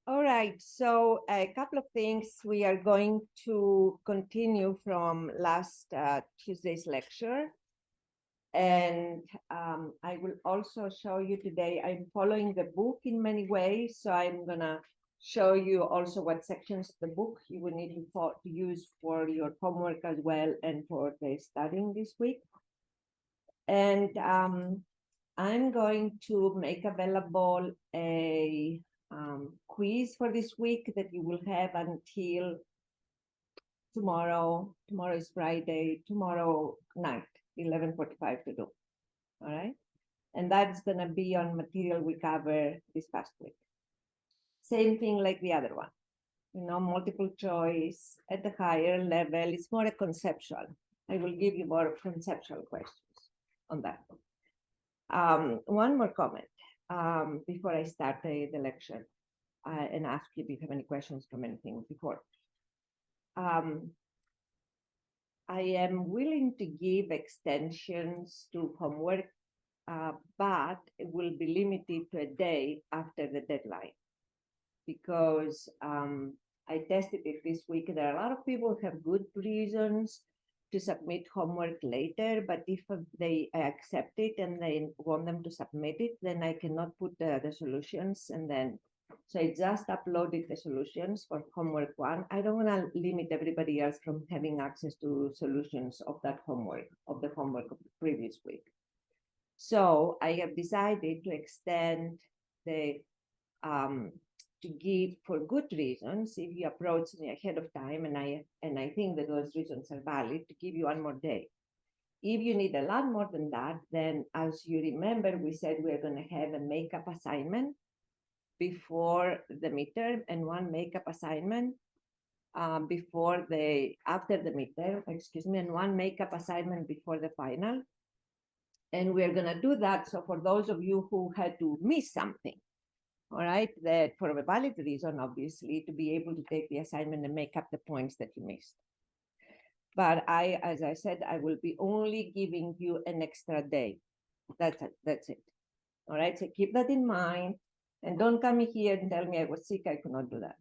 All right, so a couple of things. We are going to continue from last Tuesday's lecture. And I will also show you today, I'm following the book in many ways. So I'm gonna show you also what sections of the book you will need to use for your homework as well and for the studying this week. And I'm going to make available a quiz for this week that you will have until tomorrow. Tomorrow is Friday, tomorrow night, 11:45 to do. All right. And that's going to be on material we covered this past week. Same thing like the other one. Multiple choice at the higher level. It's more a conceptual. I will give you more conceptual questions on that. One more comment before I start the lecture and ask you if you have any questions from anything before. I am willing to give extensions to homework, but it will be limited to a day after the deadline because I tested it this week. There are a lot of people who have good reasons to submit homework later, but if they accept it and they want them to submit it, then I cannot put the solutions. And then, so I just uploaded the solutions for homework one. I don't want to limit everybody else from having access to solutions of that homework, of the homework of the previous week. So I have decided to extend the to give for good reasons. If you approach me ahead of time, and I think that those reasons are valid, to give you one more day. If you need a lot more than that, then as you remember, we said we're going to have a makeup assignment before the midterm and one makeup assignment after the midterm, and one makeup assignment before the final. And we're going to do that. So for those of you who had to miss something, all right, that for a valid reason, obviously, to be able to take the assignment and make up the points that you missed. But as I said, I will be only giving you an extra day. That's it. All right, so keep that in mind. And don't come here and tell me I was sick, I could not do that.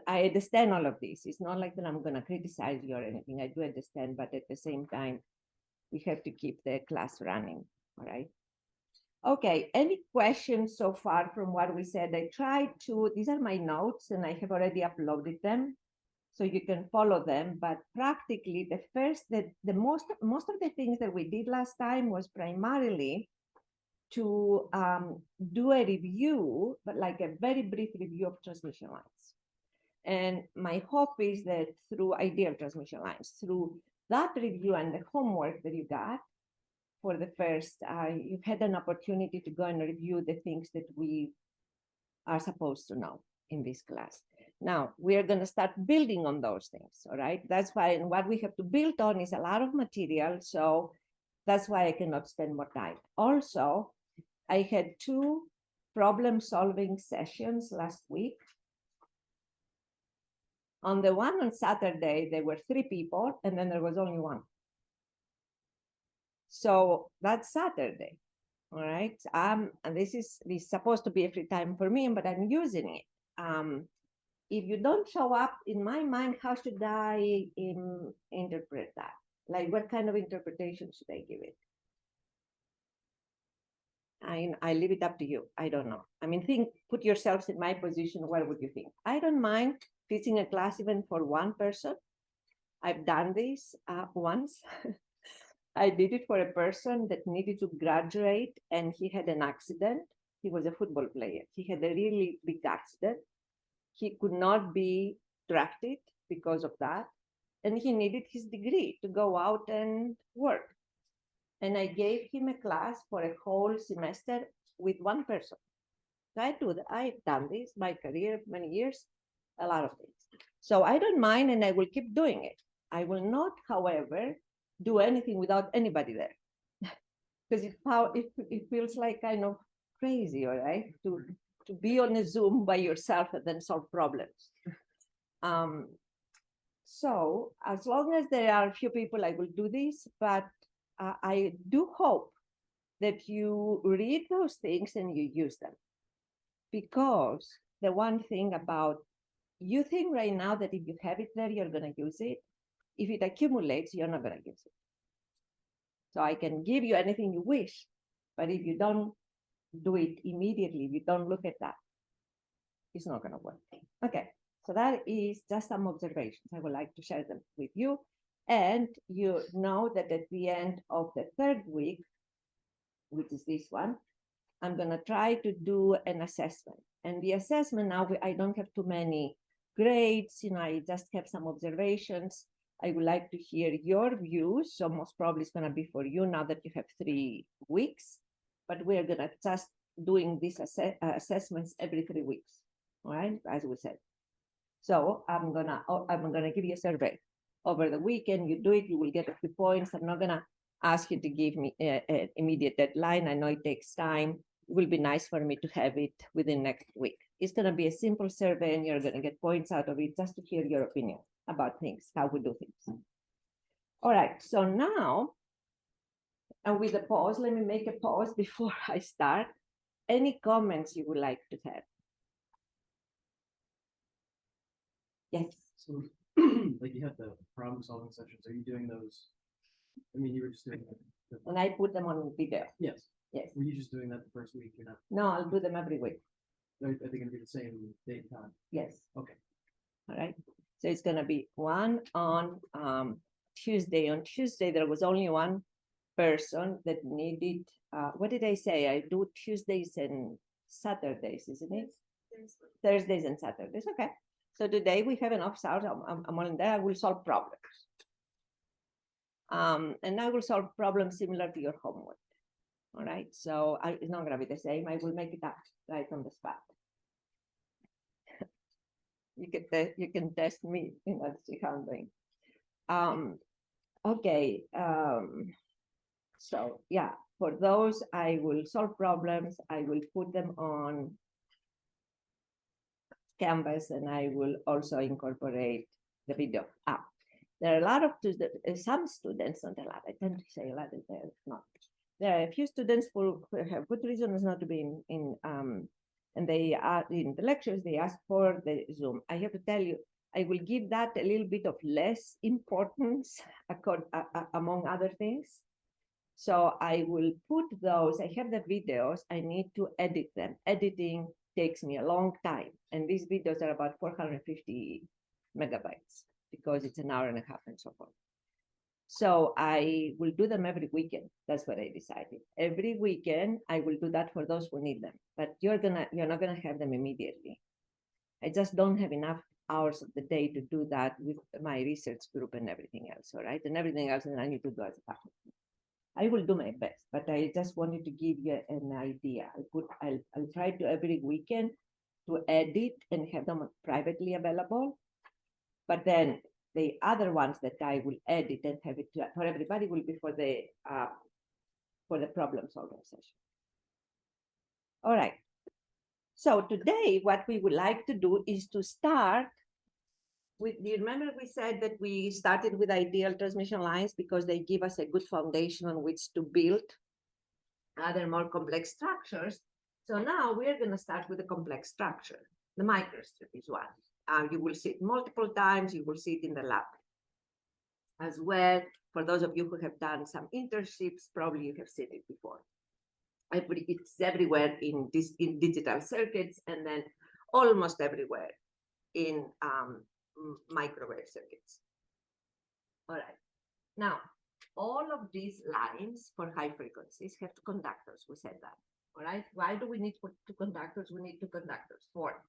I understand all of this. It's not like that I'm going to criticize you or anything. I do understand, but at the same time, we have to keep the class running, all right? Okay, any questions so far from what we said? I tried to, these are my notes and I have already uploaded them so you can follow them, but practically most of the things that we did last time was primarily to do a review, but like a very brief review of transmission lines. And my hope is that through ideal transmission lines, through that review and the homework that you got for the first, you've had an opportunity to go and review the things that we are supposed to know in this class. Now, we are going to start building on those things, all right? That's why, and what we have to build on is a lot of material, so that's why I cannot spend more time. Also, I had 2 problem-solving sessions last week. On the one on Saturday, there were 3 people, and then there was only 1. So that's Saturday, all right? And this is supposed to be a free time for me, but I'm using it. If you don't show up, in my mind, how should I interpret that? Like, what kind of interpretation should I give it? I leave it up to you. I don't know. I mean, put yourselves in my position. What would you think? I don't mind teaching a class even for 1 person. I've done this once. I did it for a person that needed to graduate and he had an accident. He was a football player. He had a really big accident. He could not be drafted because of that. And he needed his degree to go out and work. And I gave him a class for a whole semester with 1 person. So I've done this, my career, many years, a lot of things. So I don't mind and I will keep doing it. I will not, however, do anything without anybody there. Because it feels like kind of crazy, all right, to be on a Zoom by yourself and then solve problems. So as long as there are a few people, I will do this, but I do hope that you read those things and you use them. Because the one thing about, you think right now that if you have it there, you're going to use it. If it accumulates, you're not going to use it. So I can give you anything you wish, but if you don't do it immediately, if you don't look at that, it's not going to work. Okay, so that is just some observations. I would like to share them with you. And you know that at the end of the third week, which is this one, I'm going to try to do an assessment. And the assessment now, I don't have too many grades, I just have some observations. I would like to hear your views. So most probably it's going to be for you now that you have 3 weeks, but we're going to just doing these assessments every 3 weeks, all right, as we said. So I'm gonna give you a survey over the weekend. You do it, you will get a few points. I'm not gonna ask you to give me an immediate deadline. I know it takes time. It will be nice for me to have it within next week. It's gonna be a simple survey, and you're gonna get points out of it just to hear your opinion about things, how we do things. All right, so now, and with a pause, let me make a pause before I start. Any comments you would like to have? Yes. So, like you have the problem solving sessions. Are you doing those? I mean, you were just doing that. And I put them on video. Yes. Yes. Were you just doing that the first week? You're not. No, I'll do them every week. Are they going to be the same date and time? Yes. Okay. All right. So it's going to be one on Tuesday. On Tuesday, there was only one person that needed, what did I say? I do Tuesdays and Saturdays, isn't it? Thursdays and Saturdays. Okay. So today we have enough out. I'm on there. I will solve problems. And I will solve problems similar to your homework. All right. So it's not going to be the same. I will make it up right on the spot. You can test me and see how I'm doing. Okay. So yeah, for those, I will solve problems. I will put them on Canvas, and I will also incorporate the video app. There are a lot of some students, not a lot. I tend to say a lot, they're not. There are a few students who have good reasons not to be and they are in the lectures. They ask for the Zoom. I have to tell you, I will give that a little bit of less importance among other things. So I will put those. I have the videos. I need to edit them. Editing takes me a long time, and these videos are about 450 megabytes because it's an hour and a half and so forth. So I will do them every weekend. That's what I decided. Every weekend I will do that for those who need them, but you're not gonna have them immediately. I just don't have enough hours of the day to do that with my research group and everything else. All right, and everything else that I need to do as a faculty. I will do my best, but I just wanted to give you an idea. I'll try to every weekend to edit and have them privately available. But then the other ones that I will edit and have it for everybody will be for the problem solving session. All right. So today, what we would like to do is to start with, do you remember we said that we started with ideal transmission lines because they give us a good foundation on which to build other more complex structures. So now we're going to start with a complex structure. The microstrip is one. You will see it multiple times. You will see it in the lab as well. For those of you who have done some internships, probably you have seen it before. It's everywhere in digital circuits, and then almost everywhere in microwave circuits. All right. Now, all of these lines for high frequencies have two conductors. We said that. All right. Why do we need two conductors? We need two conductors for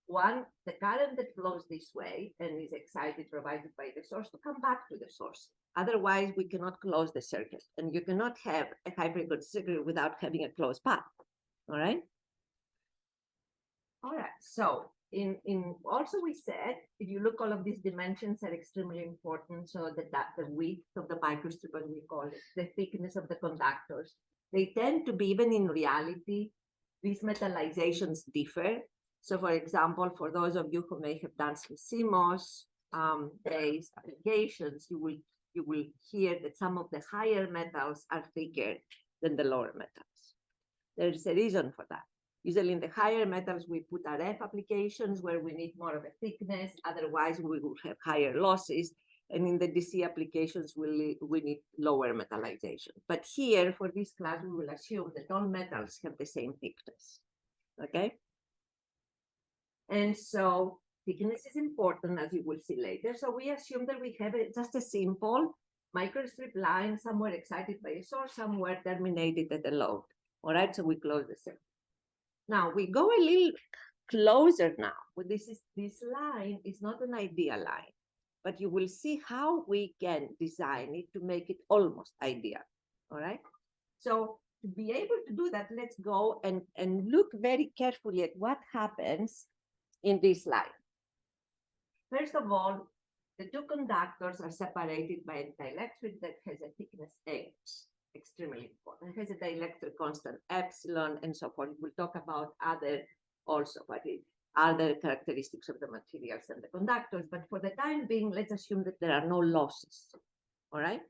one, the current that flows this way and is excited provided by the source to come back to the source. Otherwise, we cannot close the circuit, and you cannot have a high frequency circuit without having a closed path. All right. All right. So also we said, if you look, all of these dimensions are extremely important. So that the width of the microstrip, as we call it, the thickness of the conductors, they tend to be, even in reality, these metallizations differ. So for example, for those of you who may have done some CMOS based applications, you will hear that some of the higher metals are thicker than the lower metals. There's a reason for that. Usually in the higher metals, we put RF applications where we need more of a thickness. Otherwise, we will have higher losses. And in the DC applications, we need lower metallization. But here, for this class, we will assume that all metals have the same thickness, okay? And so thickness is important, as you will see later. So we assume that we have just a simple microstrip line, somewhere excited by a source, somewhere terminated at a load. All right, so we close the circuit. Now we go a little closer now. This line is not an ideal line, but you will see how we can design it to make it almost ideal. All right. So to be able to do that, let's go and look very carefully at what happens in this line. First of all, the two conductors are separated by a dielectric that has a thickness H. Extremely important. It has a dielectric constant epsilon and so forth. We'll talk about other characteristics of the materials and the conductors, but for the time being, let's assume that there are no losses. All right.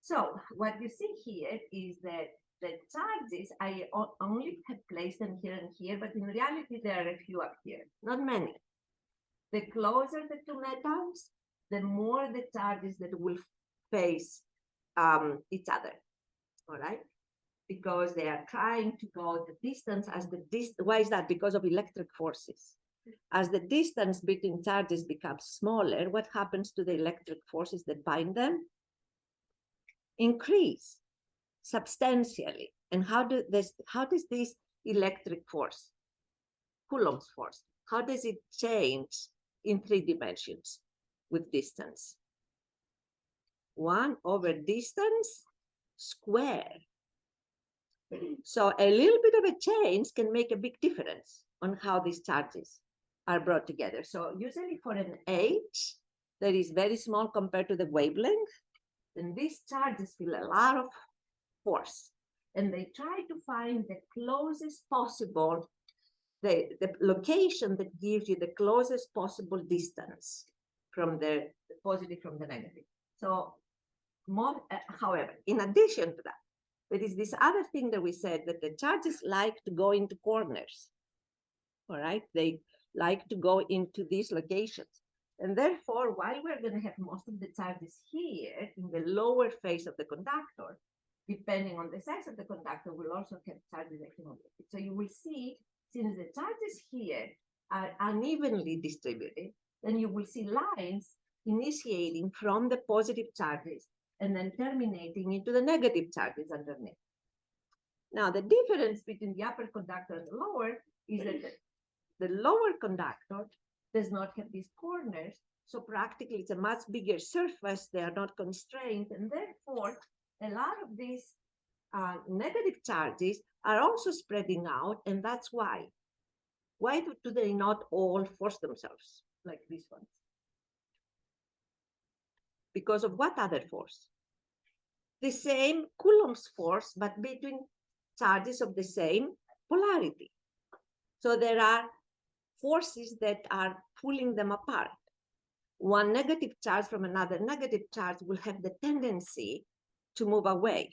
So what you see here is that the charges, I only have placed them here and here, but in reality, there are a few up here, not many. The closer the two metals, the more the charges that will face each other, all right? Because they are trying to go the distance as the distance. Why is that? Because of electric forces. As the distance between charges becomes smaller, what happens to the electric forces that bind them? Increase substantially. And how does this electric force, Coulomb's force, how does it change in 3 dimensions with distance? 1 over distance squared. So a little bit of a change can make a big difference on how these charges are brought together. So usually for an H that is very small compared to the wavelength, then these charges feel a lot of force. And they try to find the closest possible, the location that gives you the closest possible distance from the positive from the negative. So however, in addition to that, there is this other thing that we said, that the charges like to go into corners. All right, they like to go into these locations. And therefore, while we're going to have most of the charges here in the lower face of the conductor, depending on the size of the conductor, we'll also have charges accumulated. So you will see, since the charges here are unevenly distributed, then you will see lines initiating from the positive charges and then terminating into the negative charges underneath. Now, the difference between the upper conductor and the lower is that the lower conductor does not have these corners, so practically it's a much bigger surface, they are not constrained, and therefore a lot of these negative charges are also spreading out, and that's why. Why do they not all force themselves like these ones? Because of what other force? The same Coulomb's force, but between charges of the same polarity. So there are forces that are pulling them apart. One negative charge from another negative charge will have the tendency to move away.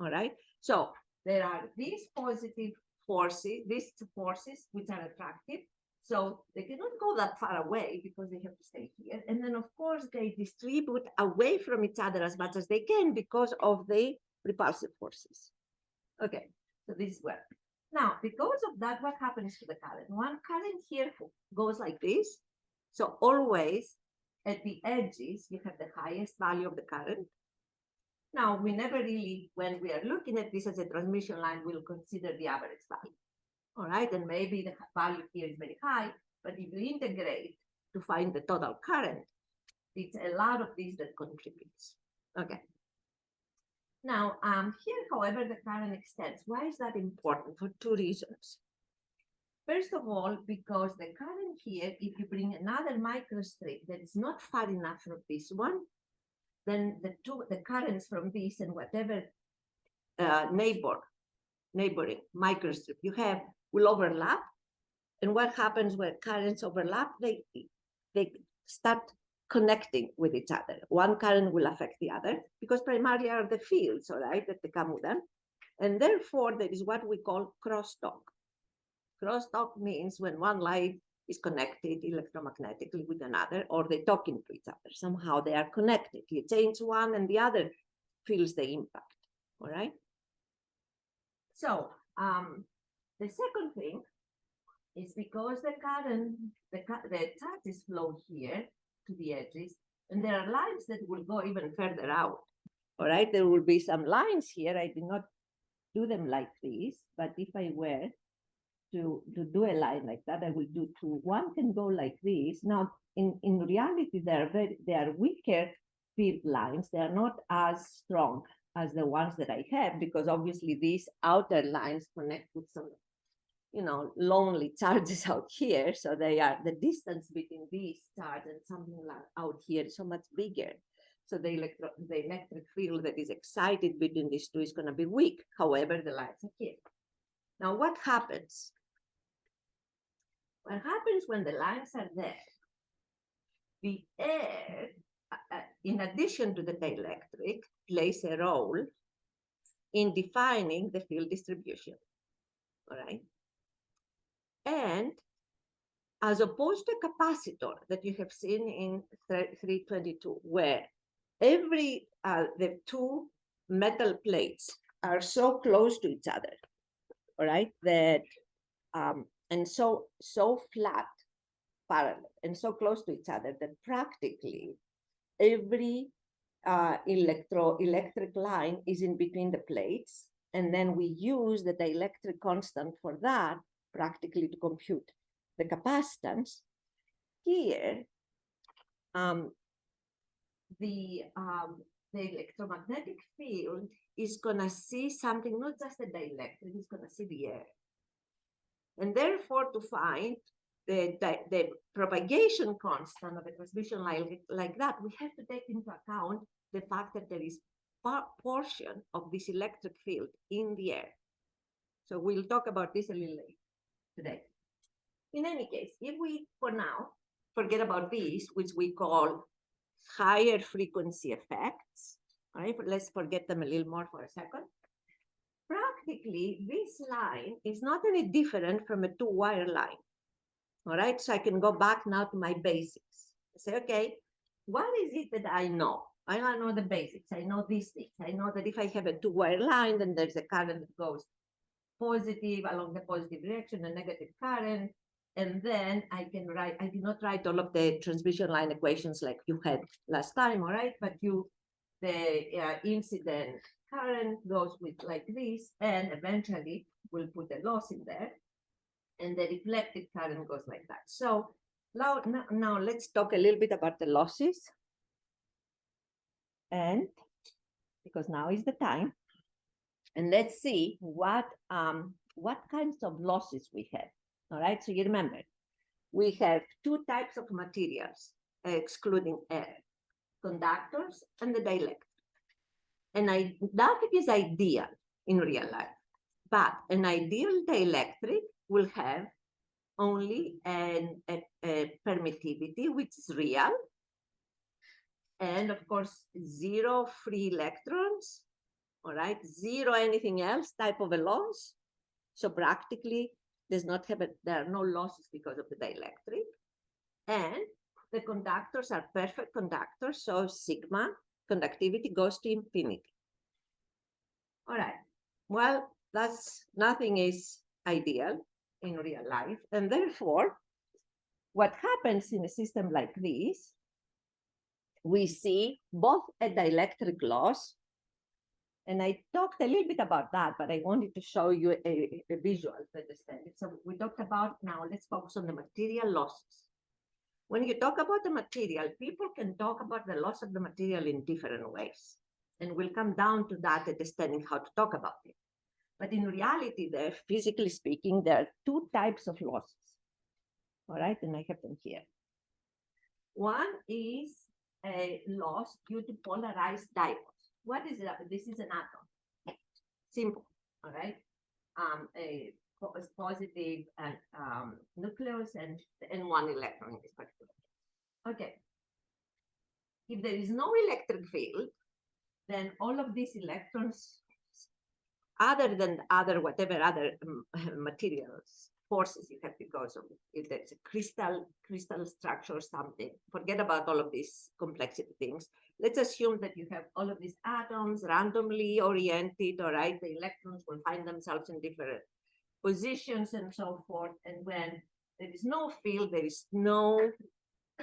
All right. So there are these positive forces, these forces which are attractive. So they cannot go that far away because they have to stay here. And then, of course, they distribute away from each other as much as they can because of the repulsive forces. Okay, so this is where. Now, because of that, what happens to the current? One current here goes like this. So always at the edges, you have the highest value of the current. Now, we never really, when we are looking at this as a transmission line, we'll consider the average value. All right, and maybe the value here is very high, but if you integrate to find the total current, it's a lot of these that contributes. Okay. Now, here, however, the current extends. Why is that important? For 2 reasons. First of all, because the current here, if you bring another microstrip that is not far enough from this one, then the currents from this and whatever neighboring microstrip you have will overlap. And what happens when currents overlap? They start connecting with each other. One current will affect the other because primarily are the fields, all right, that they come with them. And therefore, there is what we call crosstalk. Crosstalk means when one light is connected electromagnetically with another, or they talk into each other. Somehow they are connected. You change one and the other feels the impact, all right? So the second thing is because the current, the charges flow here to the edges, and there are lines that will go even further out, all right? There will be some lines here. I did not do them like this, but if I were to do a line like that, I will do two. One can go like this. Now, in reality, they are weaker field lines. They are not as strong as the ones that I have, because obviously these outer lines connect with some, lonely charges out here. So they are, the distance between these charges and something like out here is so much bigger. So the electric field that is excited between these two is going to be weak. However, the lines are here. Now, what happens? What happens when the lines are there? The air, in addition to the dielectric, plays a role in defining the field distribution, all right? And as opposed to a capacitor that you have seen in 322, where the two metal plates are so close to each other, all right, that and so flat, parallel, and so close to each other that practically every electric line is in between the plates, and then we use the dielectric constant for that practically to compute the capacitance. Here, the electromagnetic field is going to see something, not just the dielectric, it's going to see the air. And therefore, to find the propagation constant of a transmission line like that, we have to take into account the fact that there is a portion of this electric field in the air. So we'll talk about this a little later today. In any case, if we, for now, forget about these, which we call higher frequency effects, all right, but let's forget them a little more for a second. Practically, this line is not any different from a two-wire line. All right, so I can go back now to my basics. I say, okay, what is it that I know? I know the basics. I know these things. I know that if I have a two-wire line, then there's a current that goes positive along the positive direction, a negative current. And then I can write, I did not write all of the transmission line equations like you had last time, all right? But the incident current goes with like this, and eventually we'll put a loss in there. And the reflected current goes like that. So now let's talk a little bit about the losses. And because now is the time, and let's see what kinds of losses we have. All right, so you remember, we have two types of materials, excluding air, conductors and the dielectric. And that is ideal in real life, but an ideal dielectric will have only a permittivity, which is real, and of course, zero free electrons, all right, zero anything else type of a loss. So practically, there are no losses because of the dielectric, and the conductors are perfect conductors, so sigma conductivity goes to infinity. All right, well, nothing is ideal in real life, and therefore, what happens in a system like this, we see both a dielectric loss, and I talked a little bit about that, but I wanted to show you a visual to understand it. So we talked about, now let's focus on the material losses. When you talk about the material, people can talk about the loss of the material in different ways. And we'll come down to that understanding how to talk about it. But in reality, physically speaking, there are two types of losses. All right, and I have them here. One is a loss due to polarized dipoles. What is it? This is an atom. Simple, all right? A positive nucleus and one electron in this particular case. Okay. If there is no electric field, then all of these electrons other than other, whatever other materials, forces you have because of if there's a crystal structure or something, forget about all of these complexity things. Let's assume that you have all of these atoms randomly oriented, all right? The electrons will find themselves in different positions and so forth. And when there is no field, there is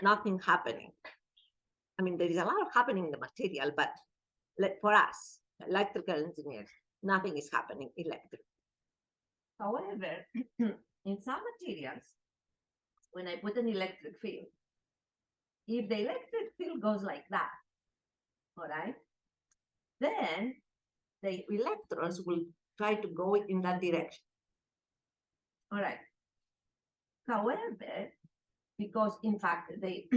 nothing happening. I mean, there is a lot happening in the material, but for us, electrical engineers, nothing is happening electrically. However, in some materials, when I put an electric field, if the electric field goes like that, all right, then the electrons will try to go in that direction. All right. However, because in fact they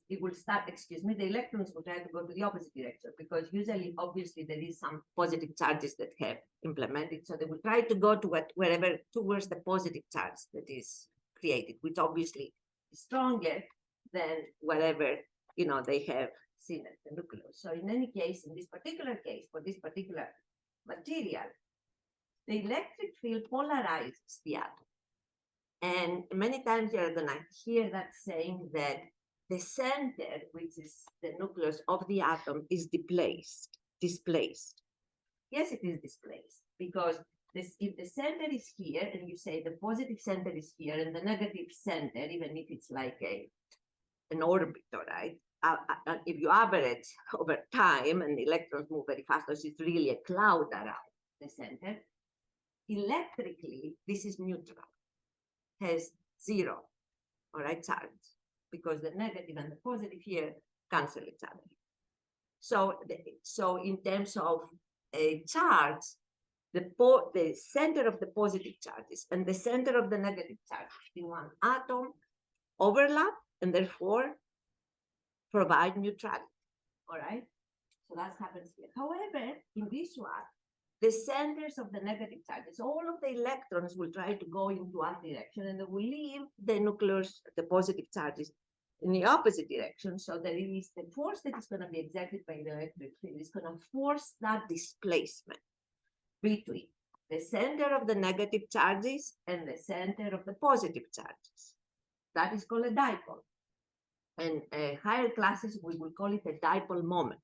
it will start, the electrons will try to go to the opposite direction, because usually, obviously, there is some positive charges that have implemented. So they will try to go to wherever towards the positive charge that is created, which obviously is stronger than whatever they have seen at the nucleus. So in any case, in this particular case, for this particular material, the electric field polarizes the atom. And many times you're going to hear that saying that the center, which is the nucleus of the atom, is displaced. Yes, it is displaced, because if the center is here, and you say the positive center is here, and the negative center, even if it's like an orbit, all right? If you average over time, and the electrons move very fast, so it's really a cloud around the center, electrically, this is neutral. Has zero, all right, charge, because the negative and the positive here cancel each other. So in terms of a charge, the center of the positive charges and the center of the negative charges in one atom overlap, and therefore provide neutrality, all right? So that happens here. However, in this one, the centers of the negative charges, all of the electrons will try to go into one direction, and they will leave the nucleus, the positive charges, in the opposite direction. So there is the force that is going to be exerted by the electric field is going to force that displacement between the center of the negative charges and the center of the positive charges. That is called a dipole. And higher classes, we will call it a dipole moment.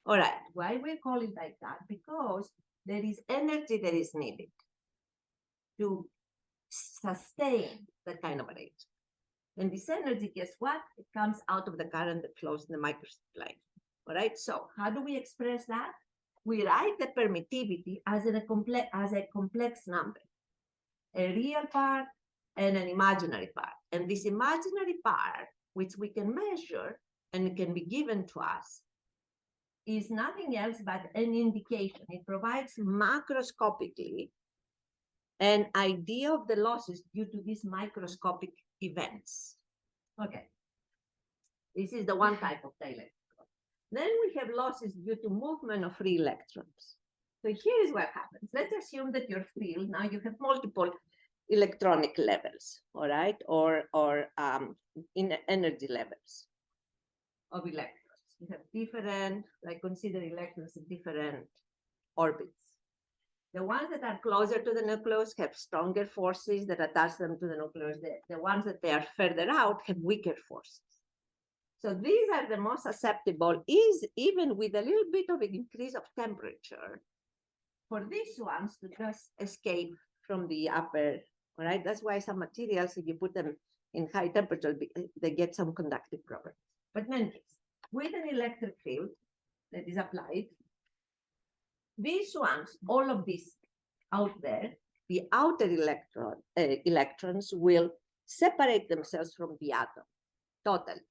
All right, why we call it like that? Because there is energy that is needed to sustain that kind of arrangement. And this energy, guess what? It comes out of the current that flows in the microstrip line. All right, so how do we express that? We write the permittivity as a complex number, a real part and an imaginary part. And this imaginary part, which we can measure and it can be given to us, is nothing else but an indication. It provides macroscopically an idea of the losses due to these microscopic events. Okay, this is the one type of dielectric. Then we have losses due to movement of free electrons. So here is what happens. Let's assume that your field, now you have multiple electronic levels, all right, or in energy levels of electrons. You have different, like consider electrons in different orbits. The ones that are closer to the nucleus have stronger forces that attach them to the nucleus. The ones that they are further out have weaker forces. So these are the most susceptible, even with a little bit of an increase of temperature, for these ones to just escape from the upper, all right? That's why some materials, if you put them in high temperature, they get some conductive properties. But in any case, with an electric field that is applied, these ones, all of these out there, the outer electrons will separate themselves from the atom, totally.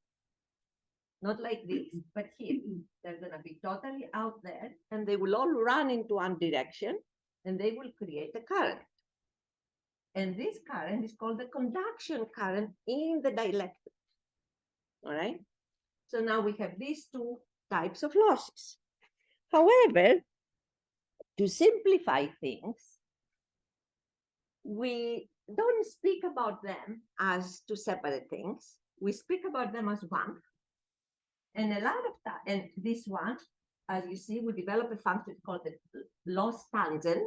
Not like this, but here, they're going to be totally out there, and they will all run into one direction, and they will create a current. And this current is called the conduction current in the dielectric. All right? So now we have these two types of losses. However, to simplify things, we don't speak about them as two separate things. We speak about them as one. And a lot of time, and this one as you see, we develop a function called the loss tangent,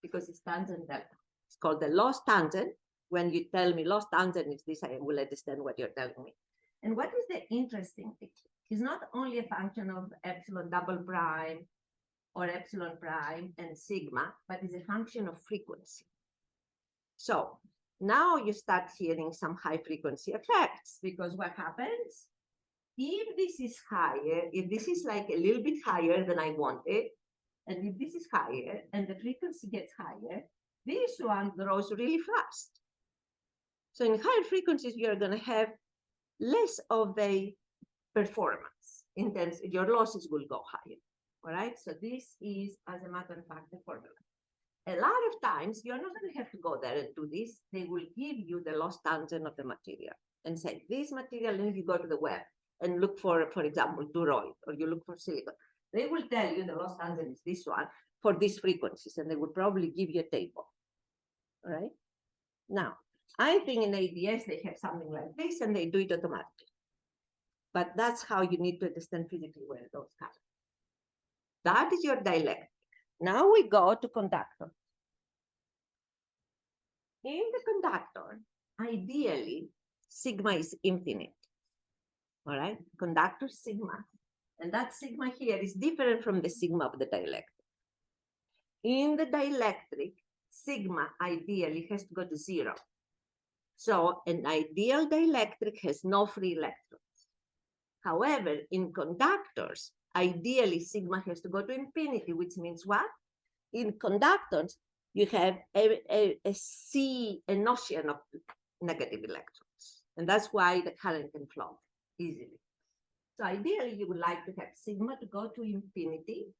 because it's tangent delta. It's called the loss tangent. When you tell me loss tangent is this, I will understand what you're telling me. And what is the interesting thing? It's not only a function of epsilon double prime or epsilon prime and sigma, but it's a function of frequency. So now you start hearing some high frequency effects, because what happens? If this is higher, if this is like a little bit higher than I wanted, and if this is higher and the frequency gets higher, this one grows really fast. So in higher frequencies, you're going to have less of a performance. Your losses will go higher. All right. So this is, as a matter of fact, the formula. A lot of times, you're not going to have to go there and do this. They will give you the loss tangent of the material and say, this material, and if you go to the web and look for example, duroid, or you look for silicon, they will tell you the loss tangent is this one for these frequencies, and they will probably give you a table. All right. Now, I think in ADS, they have something like this, and they do it automatically. But that's how you need to understand physically where those come. That is your dielectric. Now we go to conductor. In the conductor, ideally, sigma is infinite. All right, conductor sigma. And that sigma here is different from the sigma of the dielectric. In the dielectric, sigma ideally has to go to 0. So an ideal dielectric has no free electrons. However, in conductors, ideally sigma has to go to infinity, which means what? In conductors, you have a ocean of negative electrons. And that's why the current can flow easily. So ideally, you would like to have sigma to go to infinity.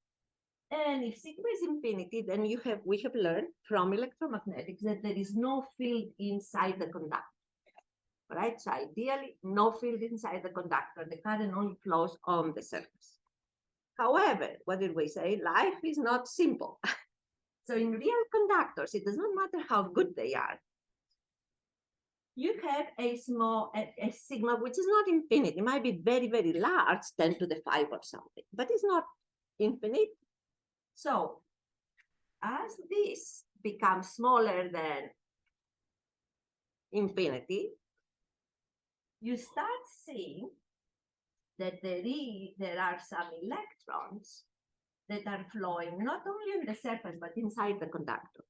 And if sigma is infinity, then we have learned from electromagnetics that there is no field inside the conductor. All right, so ideally, no field inside the conductor. The current only flows on the surface. However, what did we say? Life is not simple. So in real conductors, it does not matter how good they are. You have a sigma, which is not infinite. It might be very, very large, 10 to the 5 or something, but it's not infinite. So as this becomes smaller than infinity, you start seeing that there are some electrons that are flowing not only on the surface, but inside the conductor.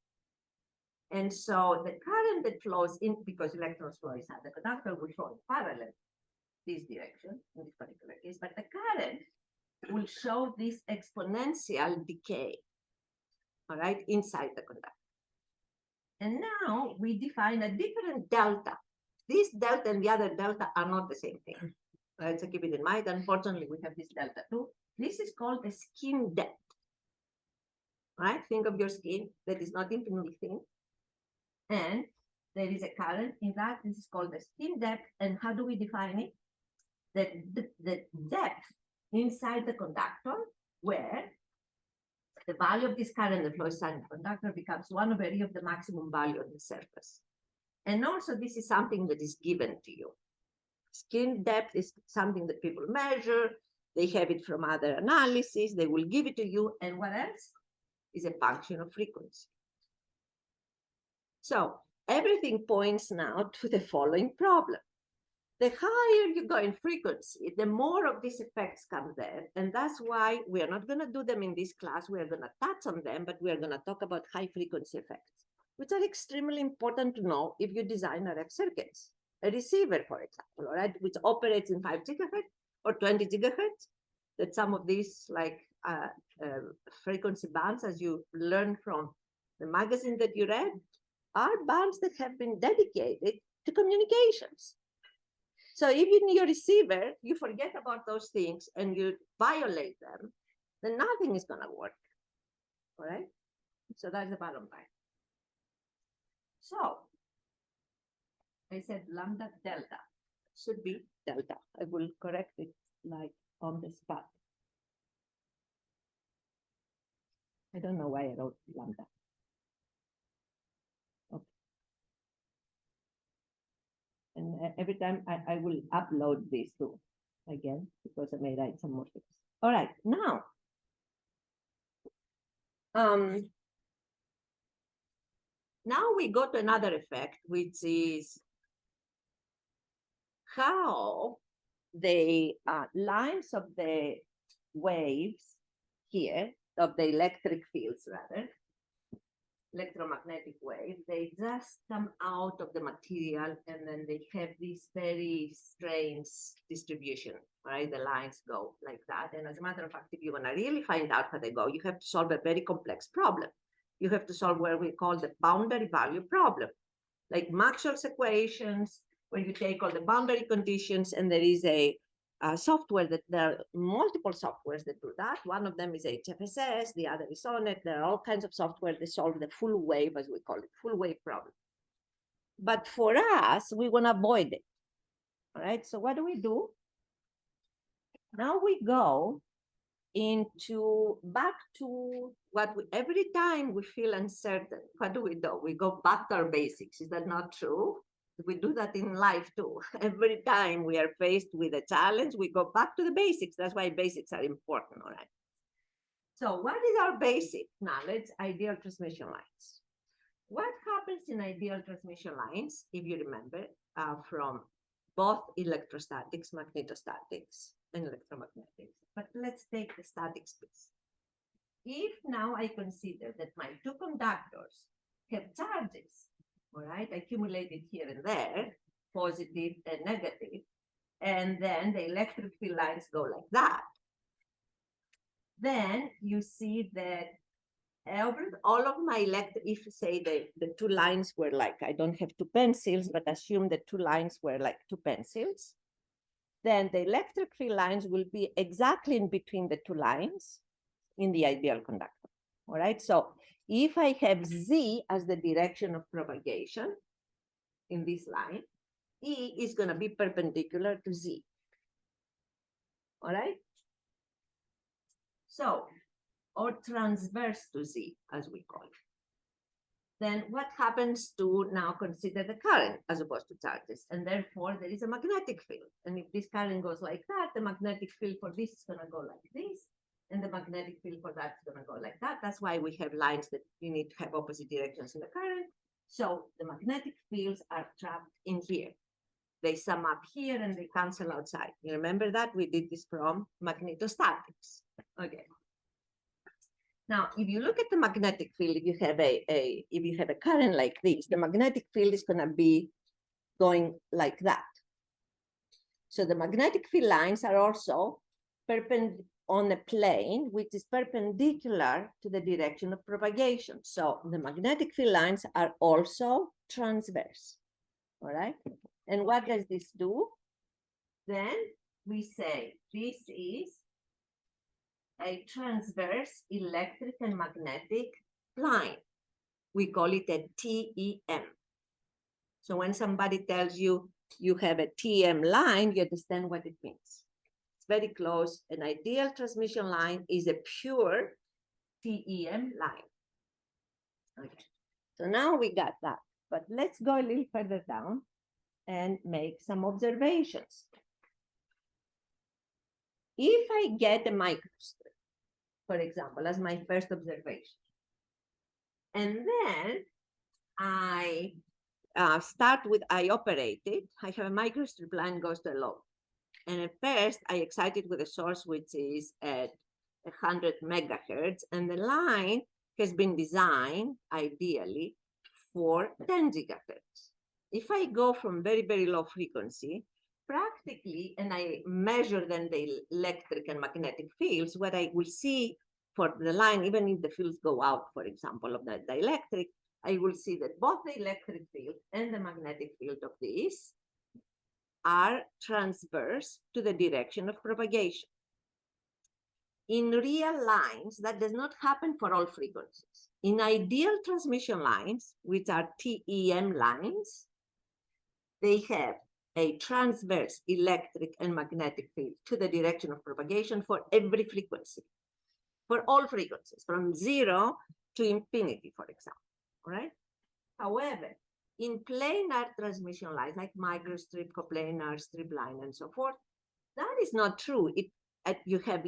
And so the current that flows in, because electrons flow inside the conductor, will flow in parallel this direction, in this particular case, but the current will show this exponential decay, all right, inside the conductor. And now we define a different delta. This delta and the other delta are not the same thing. All right, so keep it in mind. Unfortunately, we have this delta too. This is called the skin depth. All right, think of your skin that is not infinitely thin. And there is a current in that. This is called the skin depth. And how do we define it? The depth inside the conductor, where the value of this current that flows inside the conductor becomes 1/e of the maximum value on the surface. And also, this is something that is given to you. Skin depth is something that people measure. They have it from other analyses. They will give it to you. And what else? Is a function of frequency. So everything points now to the following problem. The higher you go in frequency, the more of these effects come there. And that's why we are not going to do them in this class. We are going to touch on them, but we are going to talk about high frequency effects, which are extremely important to know if you design RF circuits. A receiver, for example, all right, which operates in 5 gigahertz or 20 gigahertz, that some of these like frequency bands, as you learn from the magazine that you read, are bands that have been dedicated to communications. So if in your receiver, you forget about those things and you violate them, then nothing is going to work. All right? So that's the bottom line. So I said lambda delta should be delta. I will correct it like on the spot. I don't know why I wrote lambda. Okay. And every time I will upload this too, again, because I may write some more things. All right, now Now we go to another effect, which is how the lines of the waves here, of the electric fields rather, electromagnetic wave, they just come out of the material and then they have this very strange distribution, right? The lines go like that. And as a matter of fact, if you want to really find out how they go, you have to solve a very complex problem. You have to solve what we call the boundary value problem, like Maxwell's equations, where you take all the boundary conditions and there is a software that there are multiple softwares that do that. One of them is HFSS, the other is SONET. There are all kinds of software that solve the full wave, as we call it, full wave problem. But for us, we want to avoid it. All right, so what do? Now we go into back to what we, every time we feel uncertain, what do? We go back to our basics. Is that not true? We do that in life too. Every time we are faced with a challenge, we go back to the basics. That's why basics are important, all right? So what is our basic knowledge? Ideal transmission lines. What happens in ideal transmission lines, if you remember, from both electrostatics, magnetostatics, and electromagnetics? But let's take the statics piece. If now I consider that my two conductors have charges, all right, accumulated here and there, positive and negative, and then the electric field lines go like that, then you see that all of my if say the two lines were like, I don't have two pencils, but assume the two lines were like two pencils, then the electric field lines will be exactly in between the two lines in the ideal conductor, all right? So if I have Z as the direction of propagation in this line, E is going to be perpendicular to Z, all right? So, or transverse to Z, as we call it. Then what happens to now consider the current as opposed to charges? And therefore, there is a magnetic field. And if this current goes like that, the magnetic field for this is going to go like this. And the magnetic field for that is going to go like that. That's why we have lines that you need to have opposite directions in the current. So the magnetic fields are trapped in here. They sum up here and they cancel outside. You remember that? We did this from magnetostatics. Okay. Now, if you look at the magnetic field, if you have a current like this, the magnetic field is going to be going like that. So the magnetic field lines are also on a plane which is perpendicular to the direction of propagation. So the magnetic field lines are also transverse. All right. And what does this do? Then we say this is a transverse electric and magnetic line. We call it a TEM. So when somebody tells you you have a TEM line, you understand what it means. It's very close. An ideal transmission line is a pure TEM line. Okay. So now we got that. But let's go a little further down and make some observations. If I get a microstrip, for example, as my first observation, and then I I operate it, I have a microstrip line goes to a load. And at first, I excite it with a source which is at 100 megahertz, and the line has been designed, ideally, for 10 gigahertz. If I go from very, very low frequency, practically, and I measure then the electric and magnetic fields, what I will see for the line, even if the fields go out, for example, of the dielectric, I will see that both the electric field and the magnetic field of this are transverse to the direction of propagation. In real lines, that does not happen for all frequencies. In ideal transmission lines, which are TEM lines, they have a transverse electric and magnetic field to the direction of propagation for every frequency, for all frequencies, from 0 to infinity, for example, all right? However, in planar transmission lines, like microstrip, coplanar, strip line, and so forth, that is not true. you have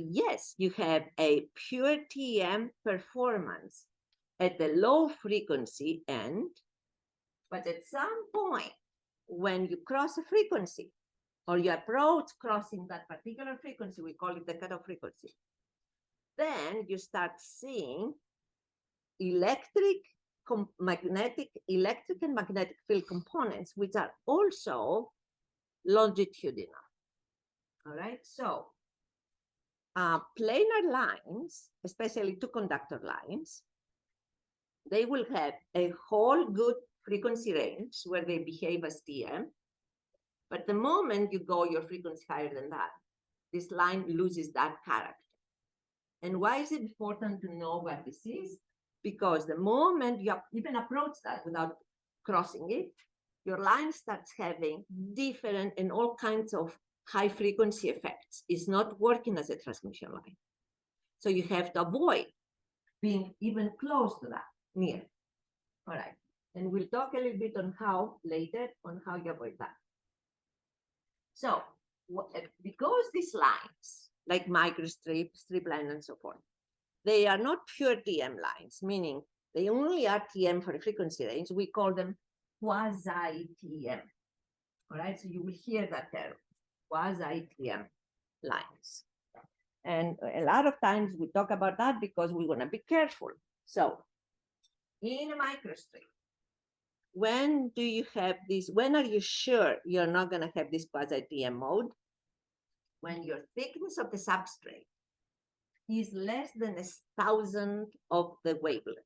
a pure TM performance at the low frequency end, but at some point when you cross a frequency or you approach crossing that particular frequency, we call it the cutoff frequency, then you start seeing electric and magnetic field components, which are also longitudinal. All right, so planar lines, especially two conductor lines, they will have a whole good frequency range where they behave as TM. But the moment you go your frequency higher than that, this line loses that character. And why is it important to know what this is? Because the moment you even approach that without crossing it, your line starts having different and all kinds of high frequency effects. It's not working as a transmission line. So you have to avoid being even close to that, near. All right. And we'll talk a little bit on how later on how you avoid that. So because these lines, like microstrip, strip line, and so forth, they are not pure TM lines, meaning they only are TM for a frequency range. We call them quasi-TM. All right, so you will hear that term, quasi-TM lines. And a lot of times we talk about that because we want to be careful. So in a microstrip, when do you have this? When are you sure you're not going to have this quasi-TM mode? When your thickness of the substrate is less than 1,000th of the wavelength.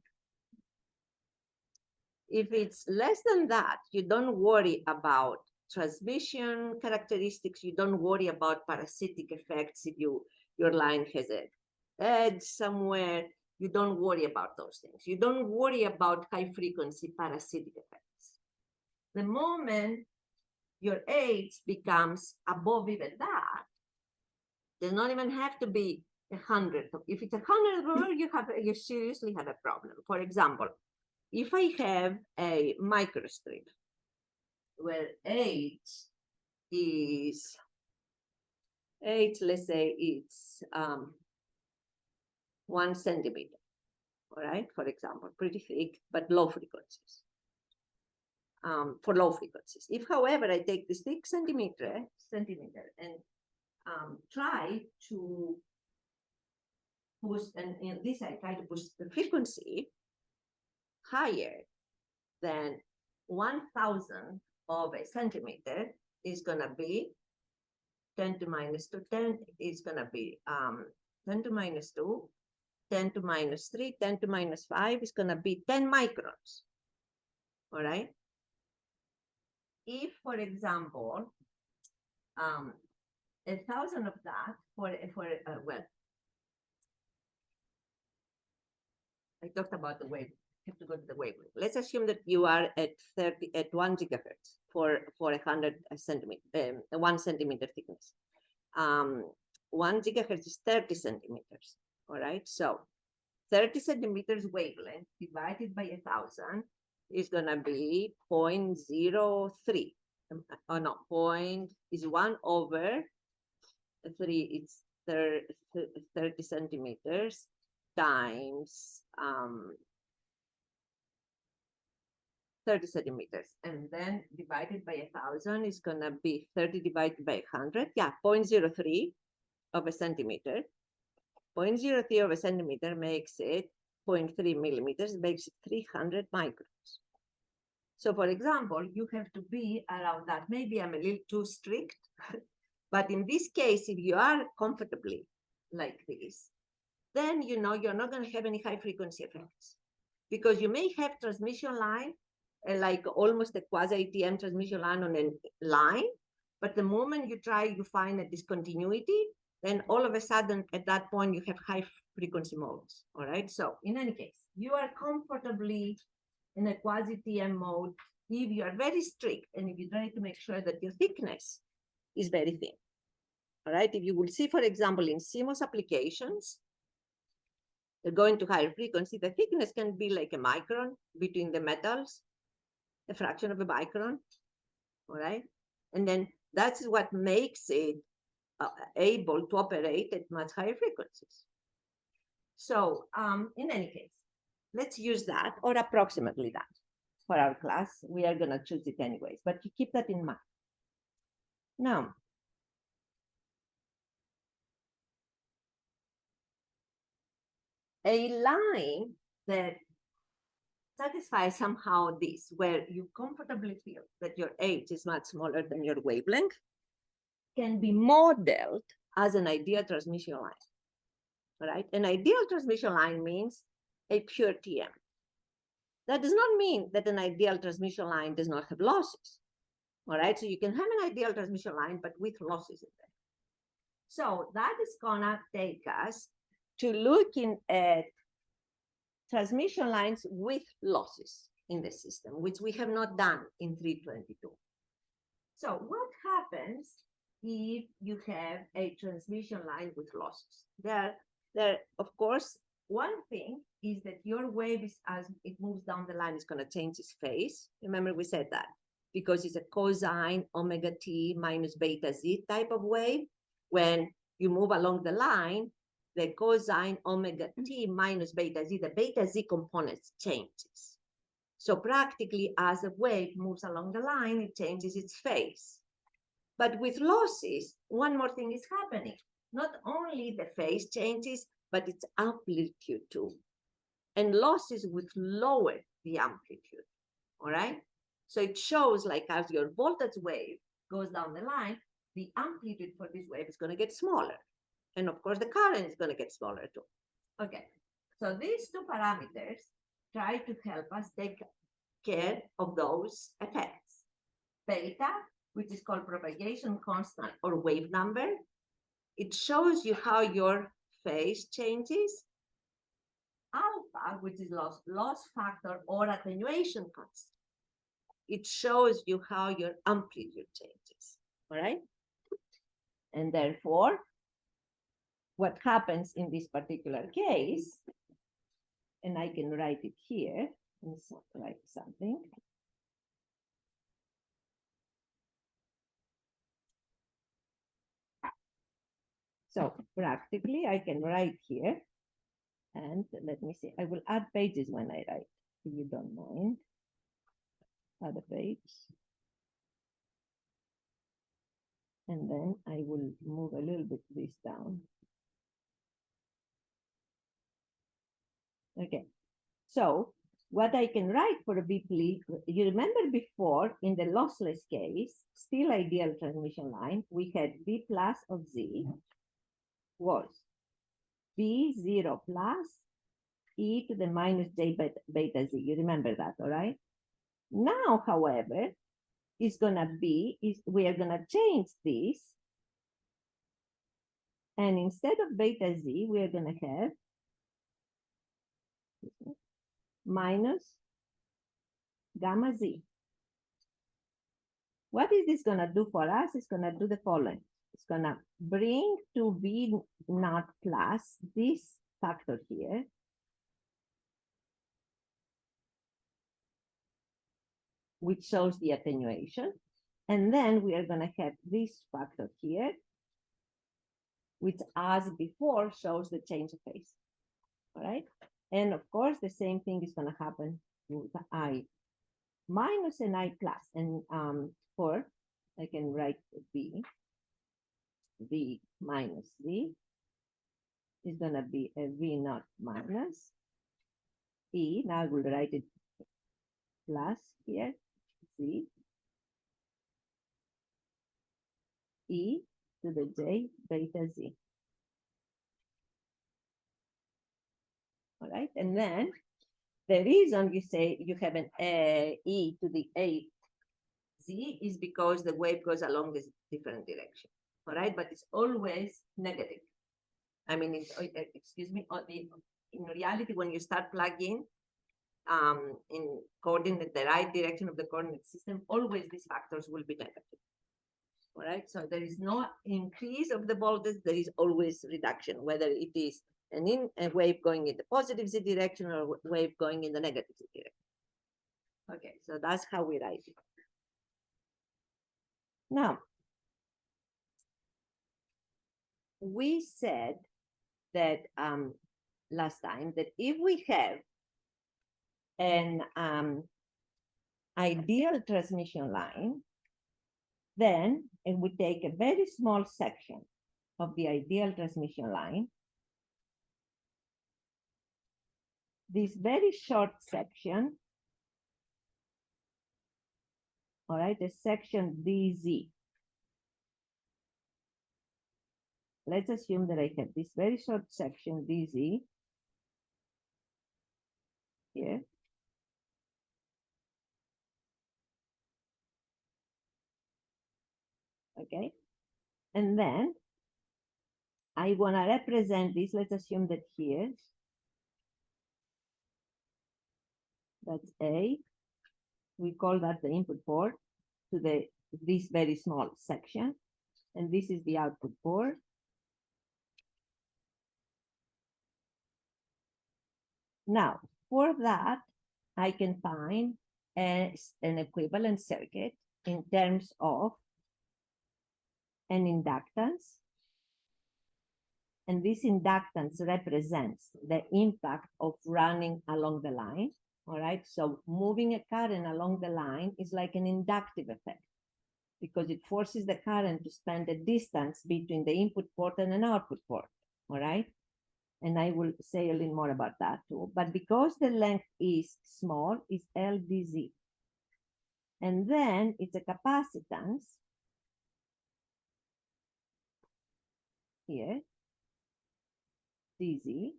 If it's less than that, you don't worry about transmission characteristics. You don't worry about parasitic effects. If your line has an edge somewhere, you don't worry about those things. You don't worry about high frequency parasitic effects. The moment your age becomes above even that, does not even have to be 100. If it's 100, you seriously have a problem. For example, if I have a microstrip where H, let's say it's 1 centimeter, all right, for example, pretty thick, but low frequencies. For low frequencies. If, however, I take this thick centimeter and try to push, and in this I try to push the frequency higher than 1,000 of a centimeter, is going to be 10 to minus 2, 10 is going to be 10 to minus 2, 10 to minus 3, 10 to minus 5 is going to be 10 microns. All right. If, for example, 1,000 of that well, I talked about the wave. Have to go to the wavelength. Let's assume that you are at 1 gigahertz for 100 centimeter, 1 centimeter thickness. 1 gigahertz is 30 centimeters. All right, so 30 centimeters wavelength divided by 1,000 is gonna be 0.03. Oh no, is 1 over 3. It's 30 centimeters times 30 centimeters, and then divided by 1,000 is going to be 30 divided by 100. Yeah, 0.03 of a centimeter. 0.03 of a centimeter makes it 0.3 millimeters, makes it 300 microns. So, for example, you have to be around that. Maybe I'm a little too strict, but in this case, if you are comfortably like this, then you know you're not going to have any high frequency effects, because you may have transmission line, like almost a quasi-TM transmission line on a line, but the moment you try, you find a discontinuity, then all of a sudden at that point you have high frequency modes. All right. So in any case, you are comfortably in a quasi-TM mode if you are very strict and if you try to make sure that your thickness is very thin. All right. If you will see, for example, in CMOS applications, they're going to higher frequency, the thickness can be like a micron between the metals, a fraction of a micron. All right. And then that's what makes it able to operate at much higher frequencies. So in any case, let's use that or approximately that for our class. We are going to choose it anyways, but you keep that in mind. Now, a line that satisfies somehow this, where you comfortably feel that your H is much smaller than your wavelength, can be modeled as an ideal transmission line. All right? An ideal transmission line means a pure TM. That does not mean that an ideal transmission line does not have losses. All right, so you can have an ideal transmission line, but with losses in there. So that is gonna take us to looking at transmission lines with losses in the system, which we have not done in 322. So what happens if you have a transmission line with losses? There, of course, one thing is that your wave is, as it moves down the line, is going to change its phase. Remember, we said that because it's a cosine omega t minus beta z type of wave. When you move along the line, the cosine omega t minus beta z, the beta z component changes. So practically, as a wave moves along the line, it changes its phase. But with losses, one more thing is happening. Not only the phase changes, but its amplitude too. And losses would lower the amplitude, all right? So it shows like as your voltage wave goes down the line, the amplitude for this wave is going to get smaller. And of course, the current is going to get smaller too. Okay, so these two parameters try to help us take care of those effects. Beta, which is called propagation constant or wave number, it shows you how your phase changes. Alpha, which is loss factor or attenuation constant, it shows you how your amplitude changes, all right? And therefore, what happens in this particular case, and I can write it here, and write something. So practically, I can write here, and let me see, I will add pages when I write, if you don't mind. Add a page. And then I will move a little bit this down. Okay, so what I can write for a BPLE, you remember before in the lossless case, still ideal transmission line, we had B plus of Z was B0 plus e to the minus j beta z. You remember that, all right? Now, however, it's gonna be, we are gonna change this. And instead of beta z, we are gonna have minus gamma z. What is this gonna do for us? It's gonna do the following. It's gonna bring to V naught plus this factor here, which shows the attenuation. And then we are gonna have this factor here, which as before shows the change of phase, all right? And of course, the same thing is gonna happen with the I minus and I plus. And for, I can write V minus Z is gonna be a V naught minus E. Now I will write it plus here, Z, E to the J beta Z. All right, and then the reason you say you have an E to the A Z is because the wave goes along this different direction. All right, but it's always negative. I mean, it's, excuse me, in reality, when you start plugging in coordinate the right direction of the coordinate system, always these factors will be negative. All right, so there is no increase of the voltage, there is always reduction, whether it is a wave going in the positive Z direction or a wave going in the negative Z direction. Okay, so that's how we write it. Now, we said that last time that if we have an ideal transmission line, then it would take a very small section of the ideal transmission line, this very short section, all right, the section DZ. Let's assume that I have this very short section DZ here. Okay, and then I want to represent this. Let's assume that here, that's A. We call that the input port to this very small section, and this is the output port. Now, for that, I can find an equivalent circuit in terms of an inductance. And this inductance represents the impact of running along the line. All right, so moving a current along the line is like an inductive effect because it forces the current to spend a distance between the input port and an output port. All right, and I will say a little more about that too. But because the length is small, it's LDZ. And then it's a capacitance here, DZ.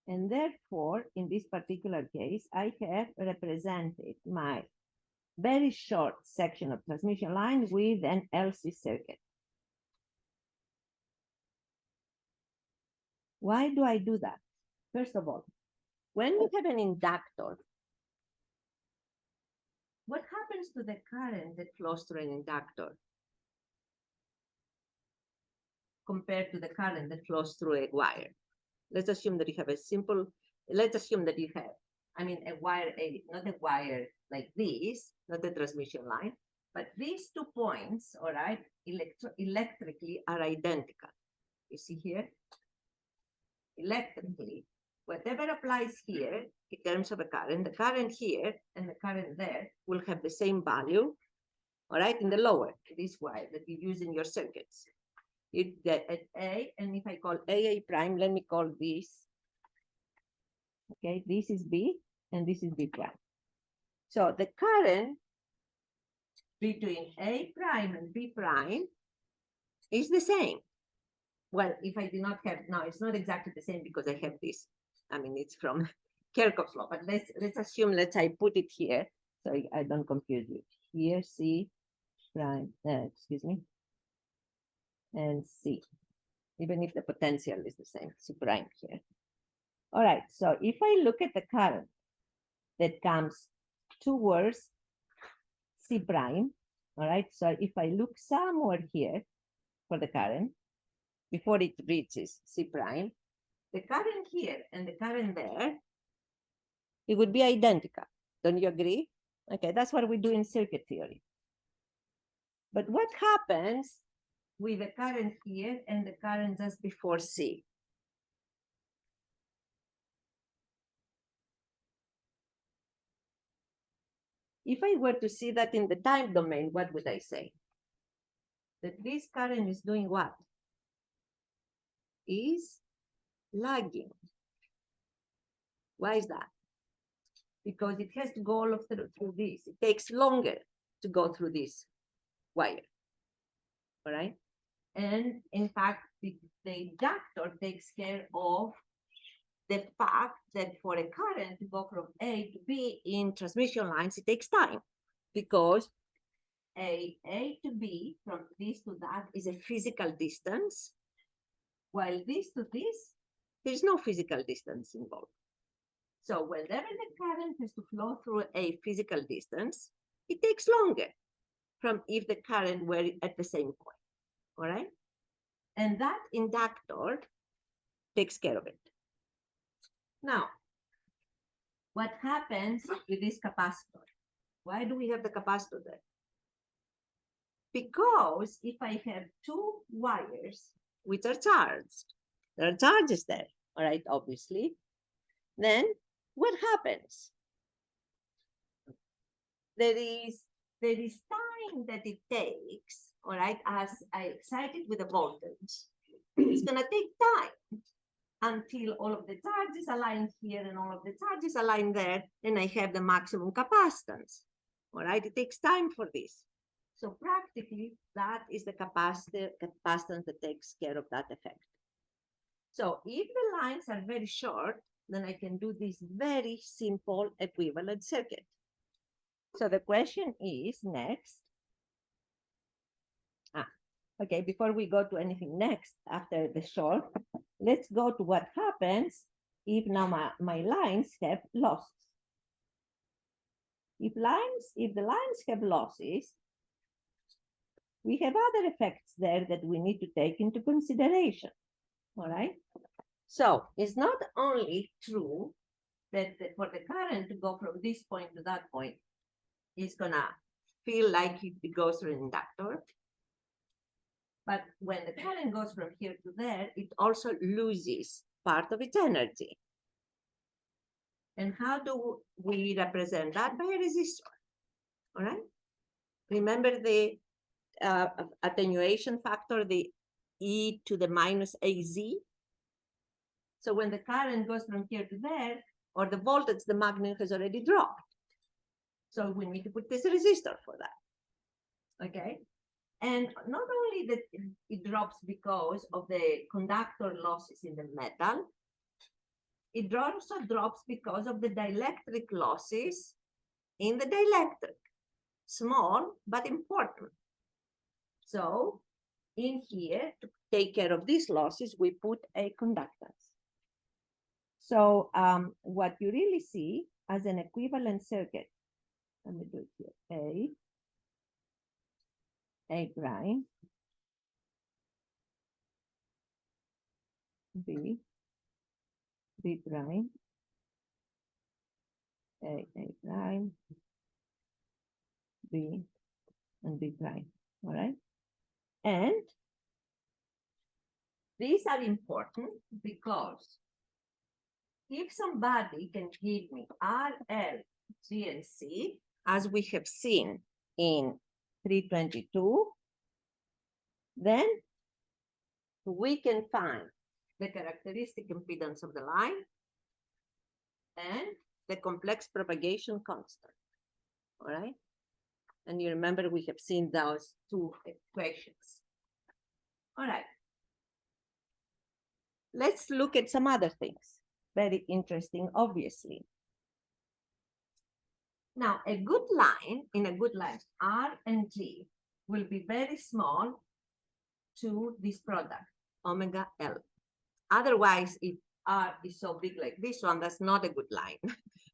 And therefore, in this particular case, I have represented my very short section of transmission line with an LC circuit. Why do I do that? First of all, when you have an inductor, what happens to the current that flows through an inductor compared to the current that flows through a wire? Let's assume that you have a simple, let's assume that you have, I mean, a wire, not a wire like this, not a transmission line, but these 2 points, all right, electrically are identical. You see here? Electrically, whatever applies here in terms of a current, the current here and the current there will have the same value, all right, in the lower, this wire that you use in your circuits. You get at A, and if I call AA prime, let me call this, okay, this is B, and this is B prime. So the current between A prime and B prime is the same. Well, if I do not have, no, it's not exactly the same because I have this. I mean, it's from Kirchhoff's law, but let's assume, I put it here, so I don't confuse you. Here, C prime, excuse me, and C, even if the potential is the same, C prime here. All right, so if I look at the current that comes towards C prime, all right, so if I look somewhere here for the current, before it reaches C prime, the current here and the current there, it would be identical. Don't you agree? Okay, that's what we do in circuit theory. But what happens with the current here and the current just before C? If I were to see that in the time domain, what would I say? That this current is doing what? Is lagging. Why is that? Because it has to go all through this. It takes longer to go through this wire, all right? And in fact, the inductor takes care of the fact that for a current to go from A to B in transmission lines, it takes time because A to B, from this to that, is a physical distance, while this to this, there's no physical distance involved. So whenever the current has to flow through a physical distance, it takes longer from if the current were at the same point, all right? And that inductor takes care of it. Now, what happens with this capacitor? Why do we have the capacitor there? Because if I have 2 wires which are charged. There are charges there, all right, obviously. Then what happens? There is time that it takes, all right, as I excite it with a voltage. It's going to take time until all of the charges align here and all of the charges align there, and I have the maximum capacitance. All right, it takes time for this. So practically, that is the capacitance that takes care of that effect. So if the lines are very short, then I can do this very simple equivalent circuit. So the question is next. Okay, before we go to anything next after the short, let's go to what happens if now my lines have losses. If the lines have losses, we have other effects there that we need to take into consideration. All right. So it's not only true that for the current to go from this point to that point, it's gonna feel like it goes through an inductor. But when the current goes from here to there, it also loses part of its energy. And how do we represent that? By a resistor. All right. Remember the attenuation factor, the e to the minus az. So when the current goes from here to there, or the voltage, the magnet has already dropped. So we need to put this resistor for that. Okay. And not only that it drops because of the conductor losses in the metal, it also drops because of the dielectric losses in the dielectric. Small, but important. So in here, to take care of these losses, we put a conductance. So what you really see as an equivalent circuit, let me do it here, A prime, B prime, A prime, B, and B prime, all right? And these are important because if somebody can give me R, L, G, and C, as we have seen in 322, then we can find the characteristic impedance of the line and the complex propagation constant, all right? And you remember we have seen those two equations. All right. Let's look at some other things. Very interesting, obviously. Now, in a good line, R and G will be very small to this product, omega L. Otherwise, if R is so big like this one, that's not a good line.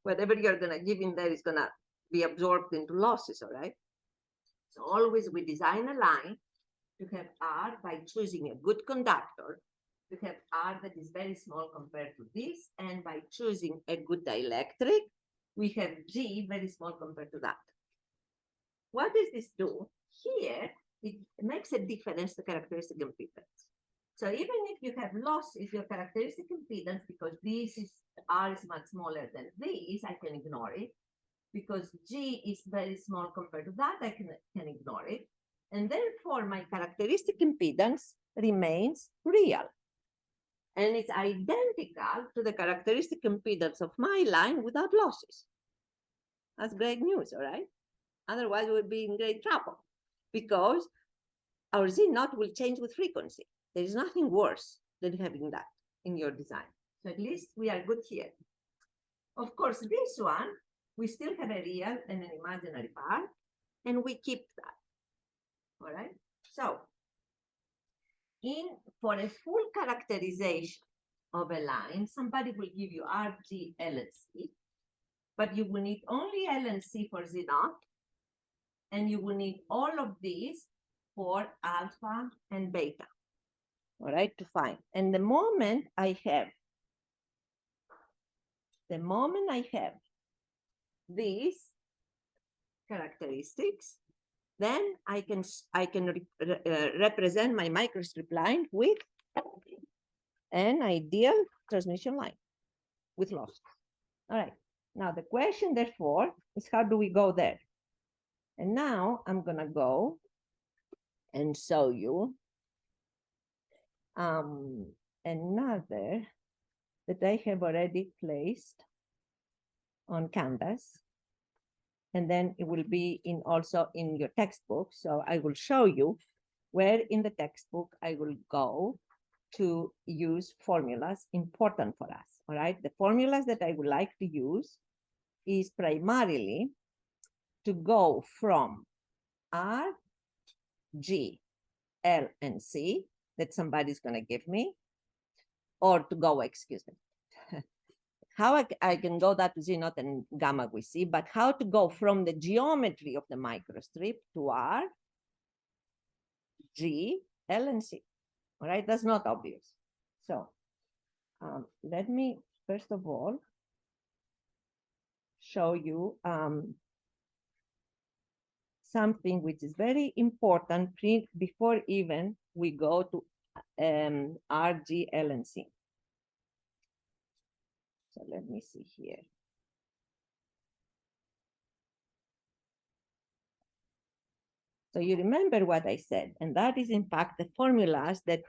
Whatever you're going to give in there is going to be absorbed into losses, all right? So always we design a line to have R by choosing a good conductor, to have R that is very small compared to this, and by choosing a good dielectric, we have G very small compared to that. What does this do? Here, it makes a difference to characteristic impedance. So even if you have losses, your characteristic impedance, because this is R is much smaller than this, I can ignore it. Because G is very small compared to that, I can ignore it. And therefore, my characteristic impedance remains real. And it's identical to the characteristic impedance of my line without losses. That's great news, all right? Otherwise, we'll be in great trouble because our Z naught will change with frequency. There is nothing worse than having that in your design. So at least we are good here. Of course, this one, we still have a real and an imaginary part, and we keep that, all right? So for a full characterization of a line, somebody will give you R, G, L, and C, but you will need only L and C for Z naught, and you will need all of these for alpha and beta, all right, to find. And the moment I have these characteristics, then I can represent my microstrip line with an ideal transmission line with losses. All right. Now the question, therefore, is how do we go there? And now I'm gonna go and show you another that I have already placed on Canvas. And then it will be in also in your textbook. So I will show you where in the textbook I will go to use formulas important for us. All right. The formulas that I would like to use is primarily to go from R, G, L, and C that somebody's going to give me, or to go, excuse me, how I can go that to Z naught and gamma we see, but how to go from the geometry of the microstrip to R, G, L, and C. All right, that's not obvious. So let me, first of all, show you something which is very important before even we go to R, G, L, and C. So let me see here. So you remember what I said, and that is in fact the formulas that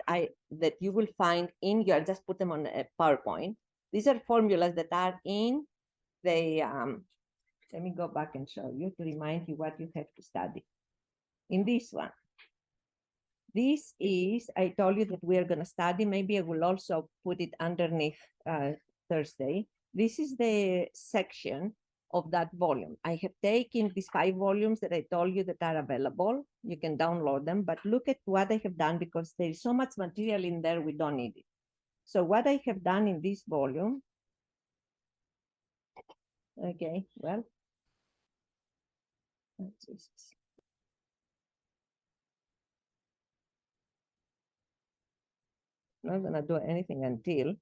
you will find in your, just put them on a PowerPoint. These are formulas that are in the, let me go back and show you to remind you what you have to study. In this one, this is, I told you that we are going to study, maybe I will also put it underneath Thursday. This is the section of that volume. I have taken these 5 volumes that I told you that are available. You can download them, but look at what I have done because there is so much material in there, we don't need it. So what I have done in this volume, okay, well, not gonna do anything until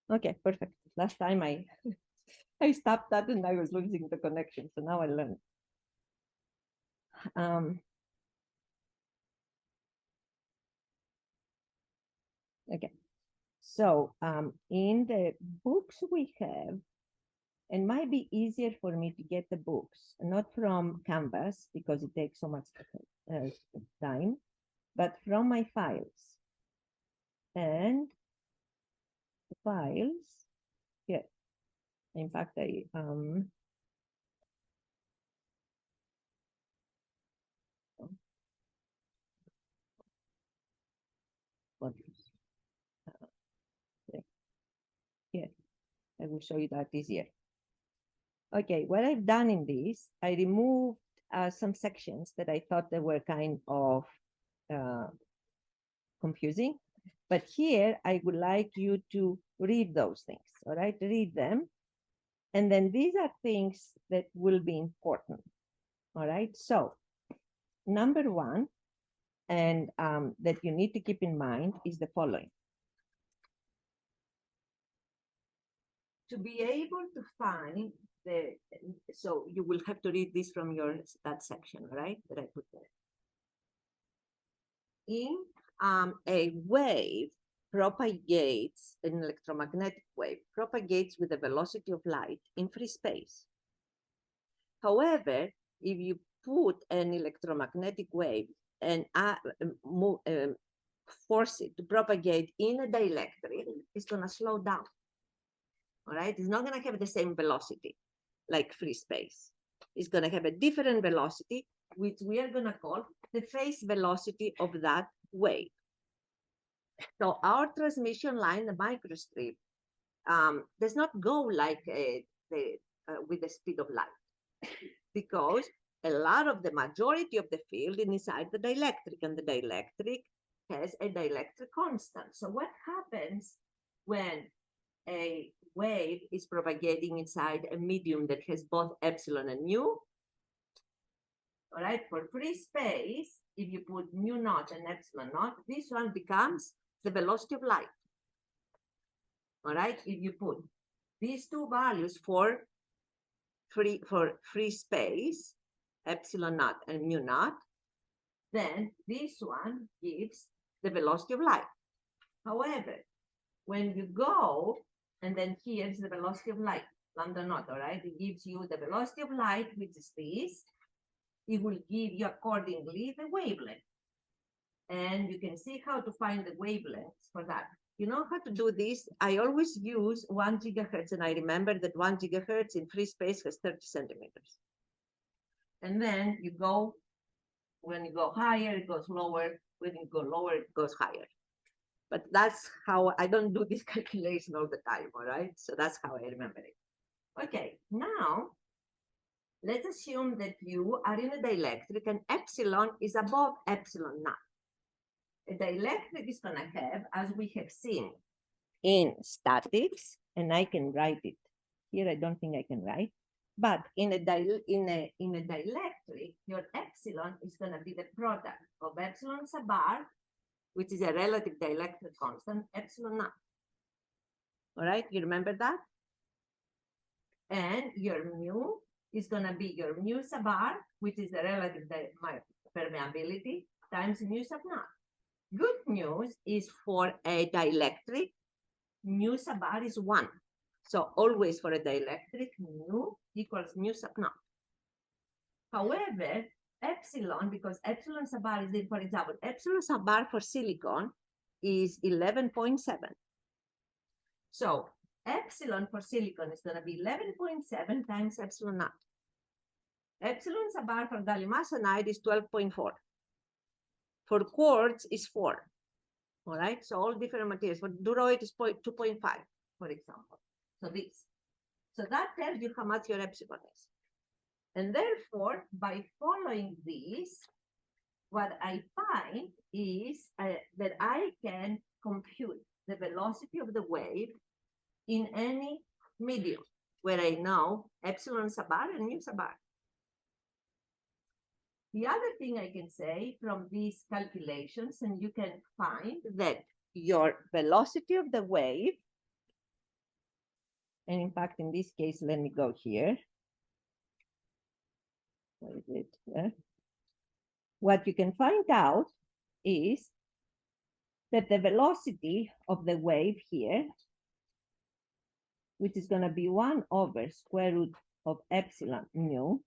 okay, perfect. Last time I I stopped that and I was losing the connection, so now I learned. Okay, so in the books we have, and might be easier for me to get the books, not from Canvas because it takes so much time, but from my files. And the files, yeah, in fact, I yeah, I will show you that easier. Okay, what I've done in this, I removed some sections that I thought they were kind of confusing. But here, I would like you to read those things, all right? Read them. And then these are things that will be important, all right? So number one, and that you need to keep in mind is the following. To be able to find the, so you will have to read this from that section, right? That I put there. In a wave propagates, an electromagnetic wave propagates with the velocity of light in free space. However, if you put an electromagnetic wave and force it to propagate in a dielectric, it's going to slow down. All right, it's not going to have the same velocity like free space. It's going to have a different velocity, which we are going to call the phase velocity of that wave. So our transmission line, the microstrip, does not go like with the speed of light, because a lot of the majority of the field is inside the dielectric, and the dielectric has a dielectric constant. So what happens when a wave is propagating inside a medium that has both epsilon and mu? All right, for free space, if you put mu naught and epsilon naught, this one becomes the velocity of light. All right, if you put these two values for free space, epsilon naught and mu naught, then this one gives the velocity of light. However, when you go, and then here's the velocity of light, lambda naught, all right? It gives you the velocity of light, which is this. It will give you accordingly the wavelength. And you can see how to find the wavelengths for that. You know how to do this? I always use 1 gigahertz, and I remember that 1 gigahertz in free space has 30 centimeters. And then you go, when you go higher, it goes lower. When you go lower, it goes higher. But that's how I don't do this calculation all the time, all right? So that's how I remember it. Okay, now let's assume that you are in a dielectric and epsilon is above epsilon naught. A dielectric is going to have, as we have seen in statics, and I can write it here. I don't think I can write, but in a dielectric, your epsilon is going to be the product of epsilon sub r, which is a relative dielectric constant, epsilon naught. All right, you remember that? And your mu is going to be your mu sub r, which is the relative permeability, times mu sub naught. Good news is for a dielectric, mu sub r is 1. So always for a dielectric, mu equals mu sub naught. However, epsilon, because epsilon sub r is, for example, epsilon sub r for silicon is 11.7. So epsilon for silicon is going to be 11.7 times epsilon naught. Epsilon sub r for gallium arsenide is 12.4. For quartz is 4. All right, so all different materials. For duroid is 2.5, for example. So this. So that tells you how much your epsilon is. And therefore, by following this, what I find is that I can compute the velocity of the wave in any medium where I know epsilon sub r and mu sub r. The other thing I can say from these calculations, and you can find that your velocity of the wave, and in fact, in this case, let me go here. Where is it? Yeah. What you can find out is that the velocity of the wave here, which is going to be 1 over square root of epsilon mu,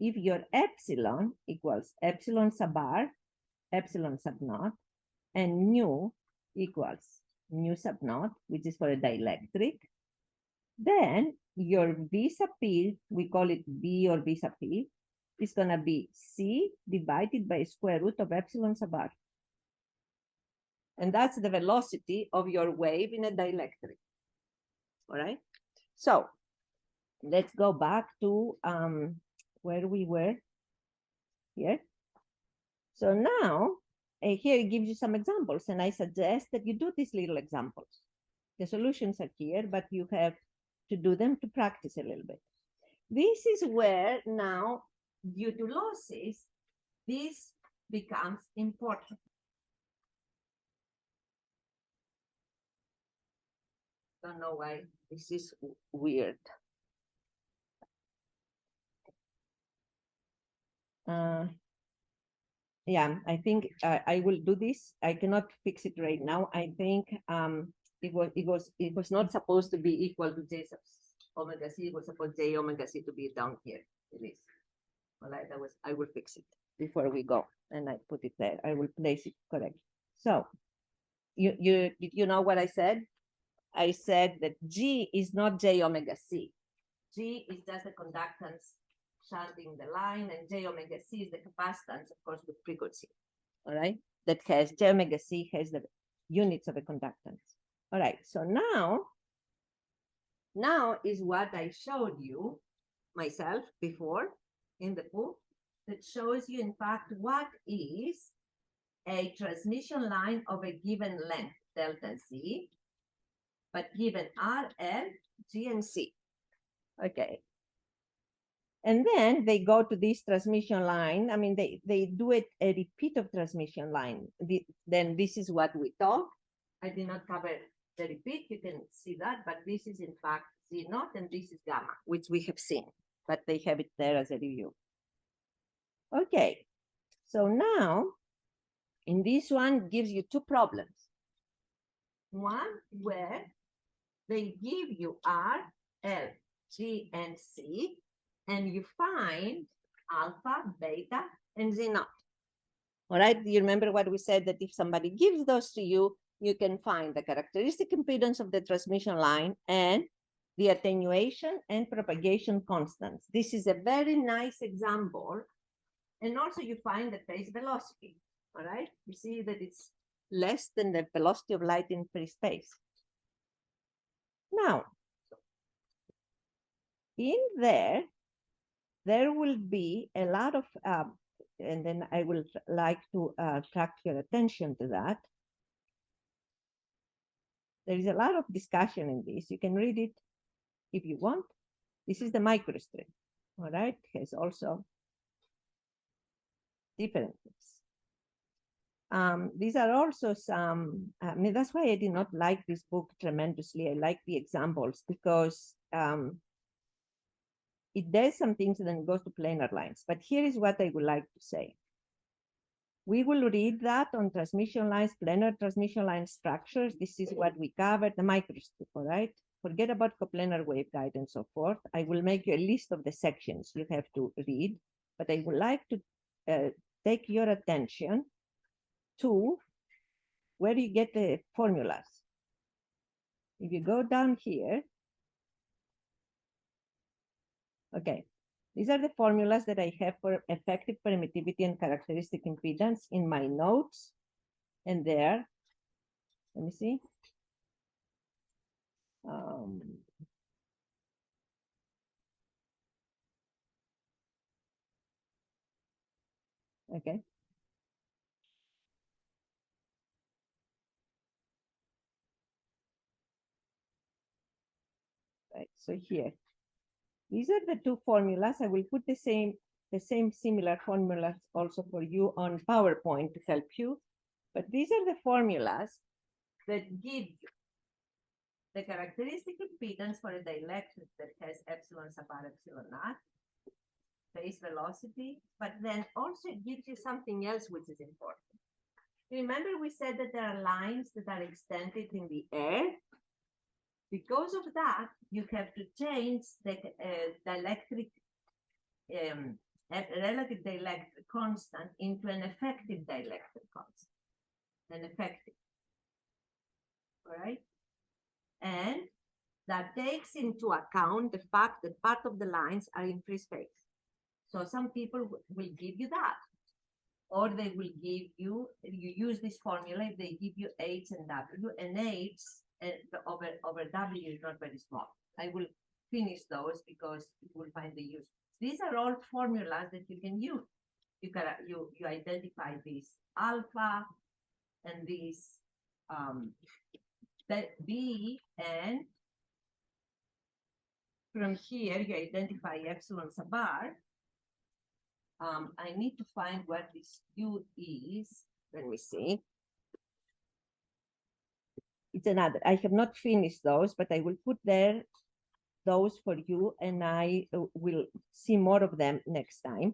if your epsilon equals epsilon sub r, epsilon sub naught, and mu equals mu sub naught, which is for a dielectric, then your V sub P, we call it V or V sub P, is going to be C divided by square root of epsilon sub r. And that's the velocity of your wave in a dielectric. All right. So let's go back to where we were here. So now here it gives you some examples, and I suggest that you do these little examples. The solutions are here, but you have to do them to practice a little bit. This is where now, due to losses, this becomes important. Don't know why this is weird. Yeah, I think I will do this. I cannot fix it right now. I think it was not supposed to be equal to J sub omega C. It was supposed J omega C to be down here. It is. All right, I will fix it before we go, and I put it there. I will place it correct. So you know what I said? I said that G is not J omega C. G is just the conductance shunting the line, and J omega C is the capacitance, of course, with frequency. All right, that has J omega C has the units of a conductance. All right, so now is what I showed you myself before in the book that shows you, in fact, what is a transmission line of a given length, delta Z, but given R, L, G, and C. Okay. And then they go to this transmission line. I mean, they do a repeat of transmission line. Then this is what we talk. I did not cover the repeat. You can see that, but this is in fact Z naught, and this is gamma, which we have seen, but they have it there as a review. Okay, So now, in this one, gives you two problems. One where they give you R, L, G, and C, and you find alpha, beta, and Z naught. All right, you remember what we said, that if somebody gives those to you, you can find the characteristic impedance of the transmission line and the attenuation and propagation constants. This is a very nice example. And also you find the phase velocity, all right? You see that it's less than the velocity of light in free space. Now, in there will be a lot of, and then I will like to attract your attention to that. There is a lot of discussion in this. You can read it if you want. This is the microstrip, all right? It has also different things. These are also some, I mean, that's why I did not like this book tremendously. I like the examples because it does some things and then goes to planar lines. But here is what I would like to say. We will read that on transmission lines, planar transmission line structures. This is what we covered, the microstrip, all right? Forget about coplanar waveguide and so forth. I will make you a list of the sections you have to read, but I would like to take your attention to where you get the formulas. If you go down here, okay, these are the formulas that I have for effective permittivity and characteristic impedance in my notes. And there, let me see. Okay. Right, so here, these are the two formulas. I will put the same similar formulas also for you on PowerPoint to help you. But these are the formulas that give you the characteristic impedance for a dielectric that has epsilon sub r epsilon naught, phase velocity, but then also it gives you something else which is important. Remember we said that there are lines that are extended in the air. Because of that, you have to change the dielectric, relative dielectric constant into an effective dielectric constant, an effective, all right? And that takes into account the fact that part of the lines are in free space. So some people will give you that, or they will give you, you use this formula, they give you H and W, and H over W is not very small. I will finish those because you will find the use. These are all formulas that you can use. You identify this alpha and this B, and from here you identify epsilon sub r. I need to find what this U is. Let me see. It's another. I have not finished those, but I will put there those for you, and I will see more of them next time.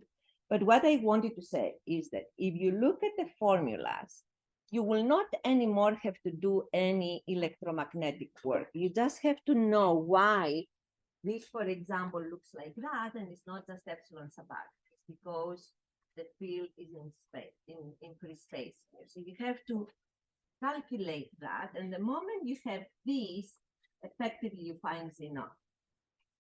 But what I wanted to say is that if you look at the formulas, you will not anymore have to do any electromagnetic work. You just have to know why this, for example, looks like that, and it's not just epsilon sub r. It's because the field is in space, in free space. So you have to calculate that, and the moment you have this, effectively you find Z naught.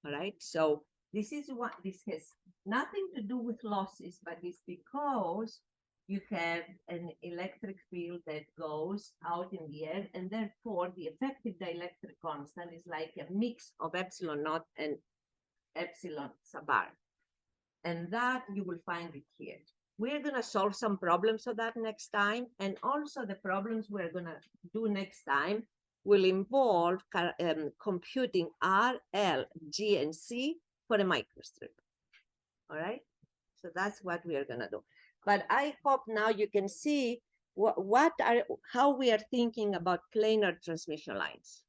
All right, so this is what this has nothing to do with losses, but it's because you have an electric field that goes out in the air, and therefore the effective dielectric constant is like a mix of epsilon naught and epsilon sub r. And that you will find it here. We're going to solve some problems of that next time. And also the problems we're going to do next time will involve computing R, L, G, and C for a microstrip. All right? So that's what we are going to do. But I hope now you can see how we are thinking about planar transmission lines.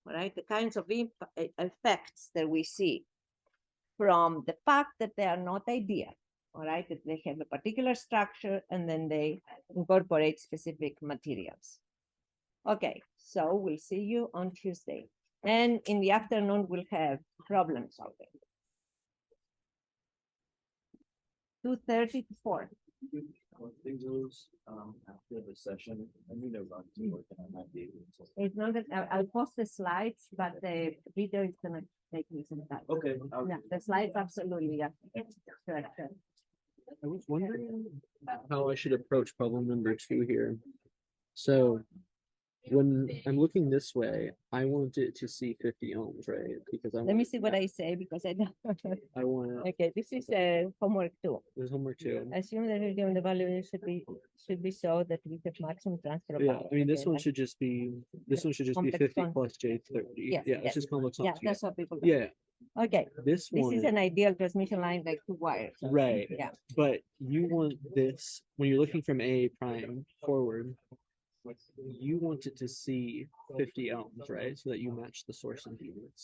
All right? The kinds of effects that we see from the fact that they are not ideal. all right, that they have a particular structure and then they incorporate specific materials. Okay, so we'll see you on Tuesday. And in the afternoon, we'll have problem solving. 2:30 to 4. Those after the session, I need to run to work and I might be able to. It's not that I'll post the slides, but the video is gonna take me some time. Okay. Yeah, the slides absolutely, yeah. Sure, sure. I was wondering how I should approach problem number 2 here. So when I'm looking this way, I want it to see 50 ohms, right? Because I Let me see what I say because I don't. I want to, Okay, this is homework 2. there's homework 2. Assume that given the value should be so that we have maximum transfer of Yeah, power. I mean this Okay, one like- should just be Complex 50 con- plus J30. Yes, Yeah, it's yes. just complex Yeah, conjugate. that's what people. Do. Yeah, Okay, this this one, is an ideal transmission line like 2 wires. right. Yeah. But you want this when you're looking from A prime forward, you want it to see 50 ohms, right? So that you match the source impedance.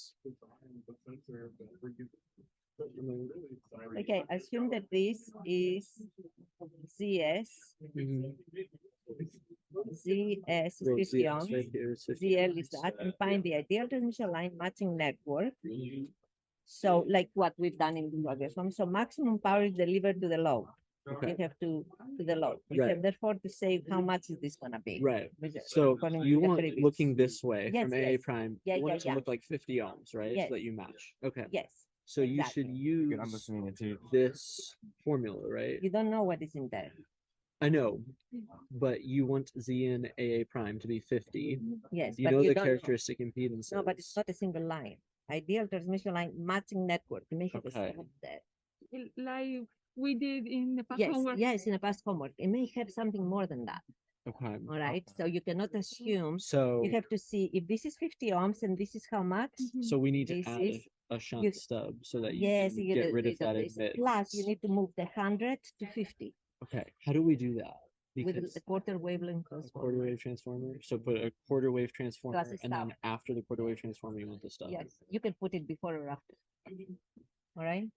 Okay, assume that this is ZS. Mhm. ZS is Well, 50 ZS ohms. right here is 50 ZL is that, and find the ideal transmission line matching network. So like what we've done in the progress one. So maximum power is delivered to the load. Okay. You have to the load. You Right. have therefore to say how much is this gonna be. Right. Which is So according to you the want previous. looking this way Yes, from A yes. prime. Yeah, You want yeah, it to yeah. look like 50 ohms, right? Yes. So that you match. Okay. Yes. So you exactly. should use Good, I'm listening to you. this formula, right? You don't know what is in there. I know, but you want Zn AA prime to be 50. Yes, You but know you the don't characteristic impedance. know. No, but it's not a single line. Ideal transmission line matching network. You may have Okay. a step there. Like we did in the past Yes, homework. yes, in a past homework. It may have something more than that. Okay. All right. So you cannot assume. So You have to see if this is 50 ohms and this is how much. so we need to This add is- a shunt you- stub so that you Yes, can you get rid of that this. admit. Plus, you need to move the 100 to 50 Okay. How do we do that? with Because the quarter wavelength a transformer. quarter wave transformer. So put a quarter wave transformer, a and then stub. after the quarter wave transformer, you want the stub. Yes, you can put it before or after. All right.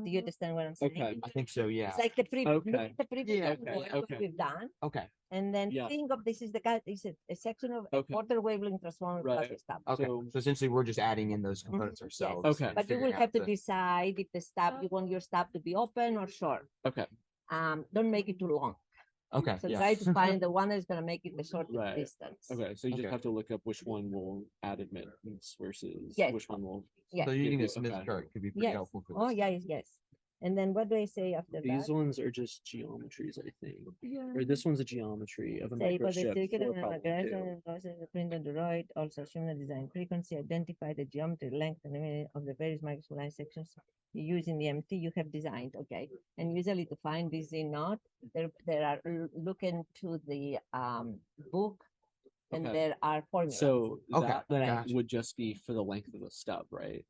Do you understand what I'm saying? Okay. I think so, yeah. It's like the previous, Okay. the previous Yeah, okay, homework okay. we've done, Okay, and then Yeah. think of this is the guy. Is a section of a Okay. quarter wavelength transformer plus Right. the stub. okay. So- So essentially, we're just adding in those components ourselves. Okay. and But you will figuring have out to the- decide if the stub you want your stub to be open or short. Okay. Don't make it too long. Okay, So yeah. try to find the one that's gonna make it the shortest Right. distance. Okay. So you just Okay. have to look up which one will add admittance versus Yes. which one will. Yes. So using Yeah, a Smith okay. chart could be pretty Yes. helpful for Oh this. yeah, yes. And then what do I say after These that? ones are just geometries, I think. Yeah. Or this one's a geometry of a Say for the microchip circuit for and problem aggression 2. and causes the print on the right, also assume the design frequency, identify the geometry, length, and limit of the various microchip line sections you use in the MT you have designed. Okay. And usually to find this Z naught, there are look into the book and Okay. there are formulas. So Okay, that then gotcha. would just be for the length of the stub, right?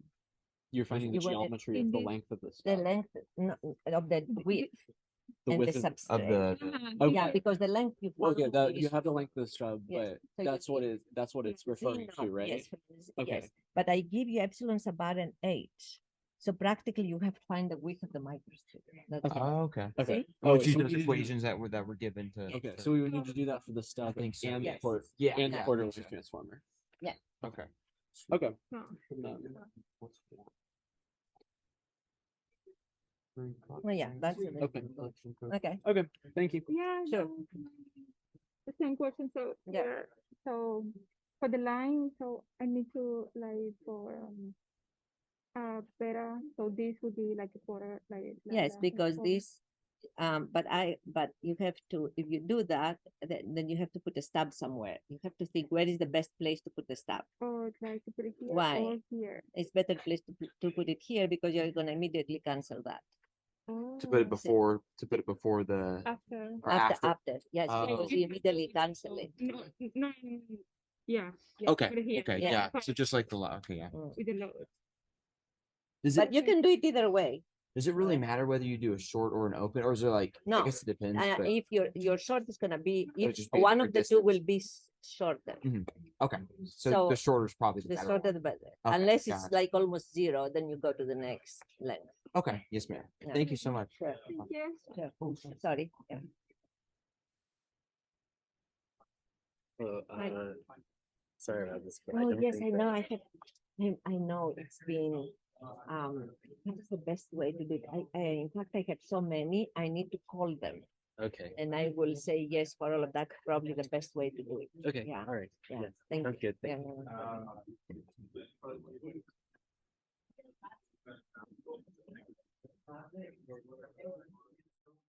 You're finding the You want it geometry in of the this- length of the the stub. length of the width The and width the of, substrate. Of the, Okay. Yeah, because the length you okay, found that is you have the length of the stub, Yes, but so you that's what give that's what it's Z referring to, naught, right? Yes, Okay. yes. But I give you epsilon sub r and h. So practically you have to find the width of the microstrip. That's Okay. all. oh, okay. Okay. See? Oh, it's so using we those need to do- equations that were given to. Okay, to- so we would need to do that for the stub think so, and yes. the quarter Yeah, and the yeah, quarter I wave think so. transformer. Okay. Okay. Oh. Well, yeah, that's it. Okay. Okay. Okay. Thank you. Yeah. Sure. The same question. So Yeah. here, so for the line, so I need to like for beta. So this would be like a quarter, like Yes, that, because or- this, but you have to, if you do that, then you have to put a stub somewhere. You have to think where is the best place to put the stub. or like to put it here Why? or here. It's better place to put it here because you're gonna immediately cancel that. To put it Oh, before the, after. or After, yes, Oh. because you immediately cancel it. No, no, yeah. Yeah, okay, put it here. okay, Yeah. yeah. So just like the law, okay, yeah. Mm. With the load. Does But it, you can do it either way. does it really matter whether you do a short or an open, or is it like, I No. guess it depends, but, If your short is gonna be, if just be a one of the different two distance. will be shorter, okay. So so the shorter is probably the the better shorter one. the better. Okay, Unless it's gotcha. like almost zero, then you go to the next length. Okay, yes, ma'am. Yeah. Thank you so much. Sure, Thank you. sure. Sorry. Yeah. Hi. Sorry about this, but I Oh, don't yes, think I know. that- I know it's been, what is the best way to do it? In fact, I have so many, I need to call them Okay. and I will say yes for all of that. Probably the best way to do it. Okay. Yeah. All right. Yeah. Yeah. Thank Sounds you. good. Thank Yeah, you. yeah, yeah.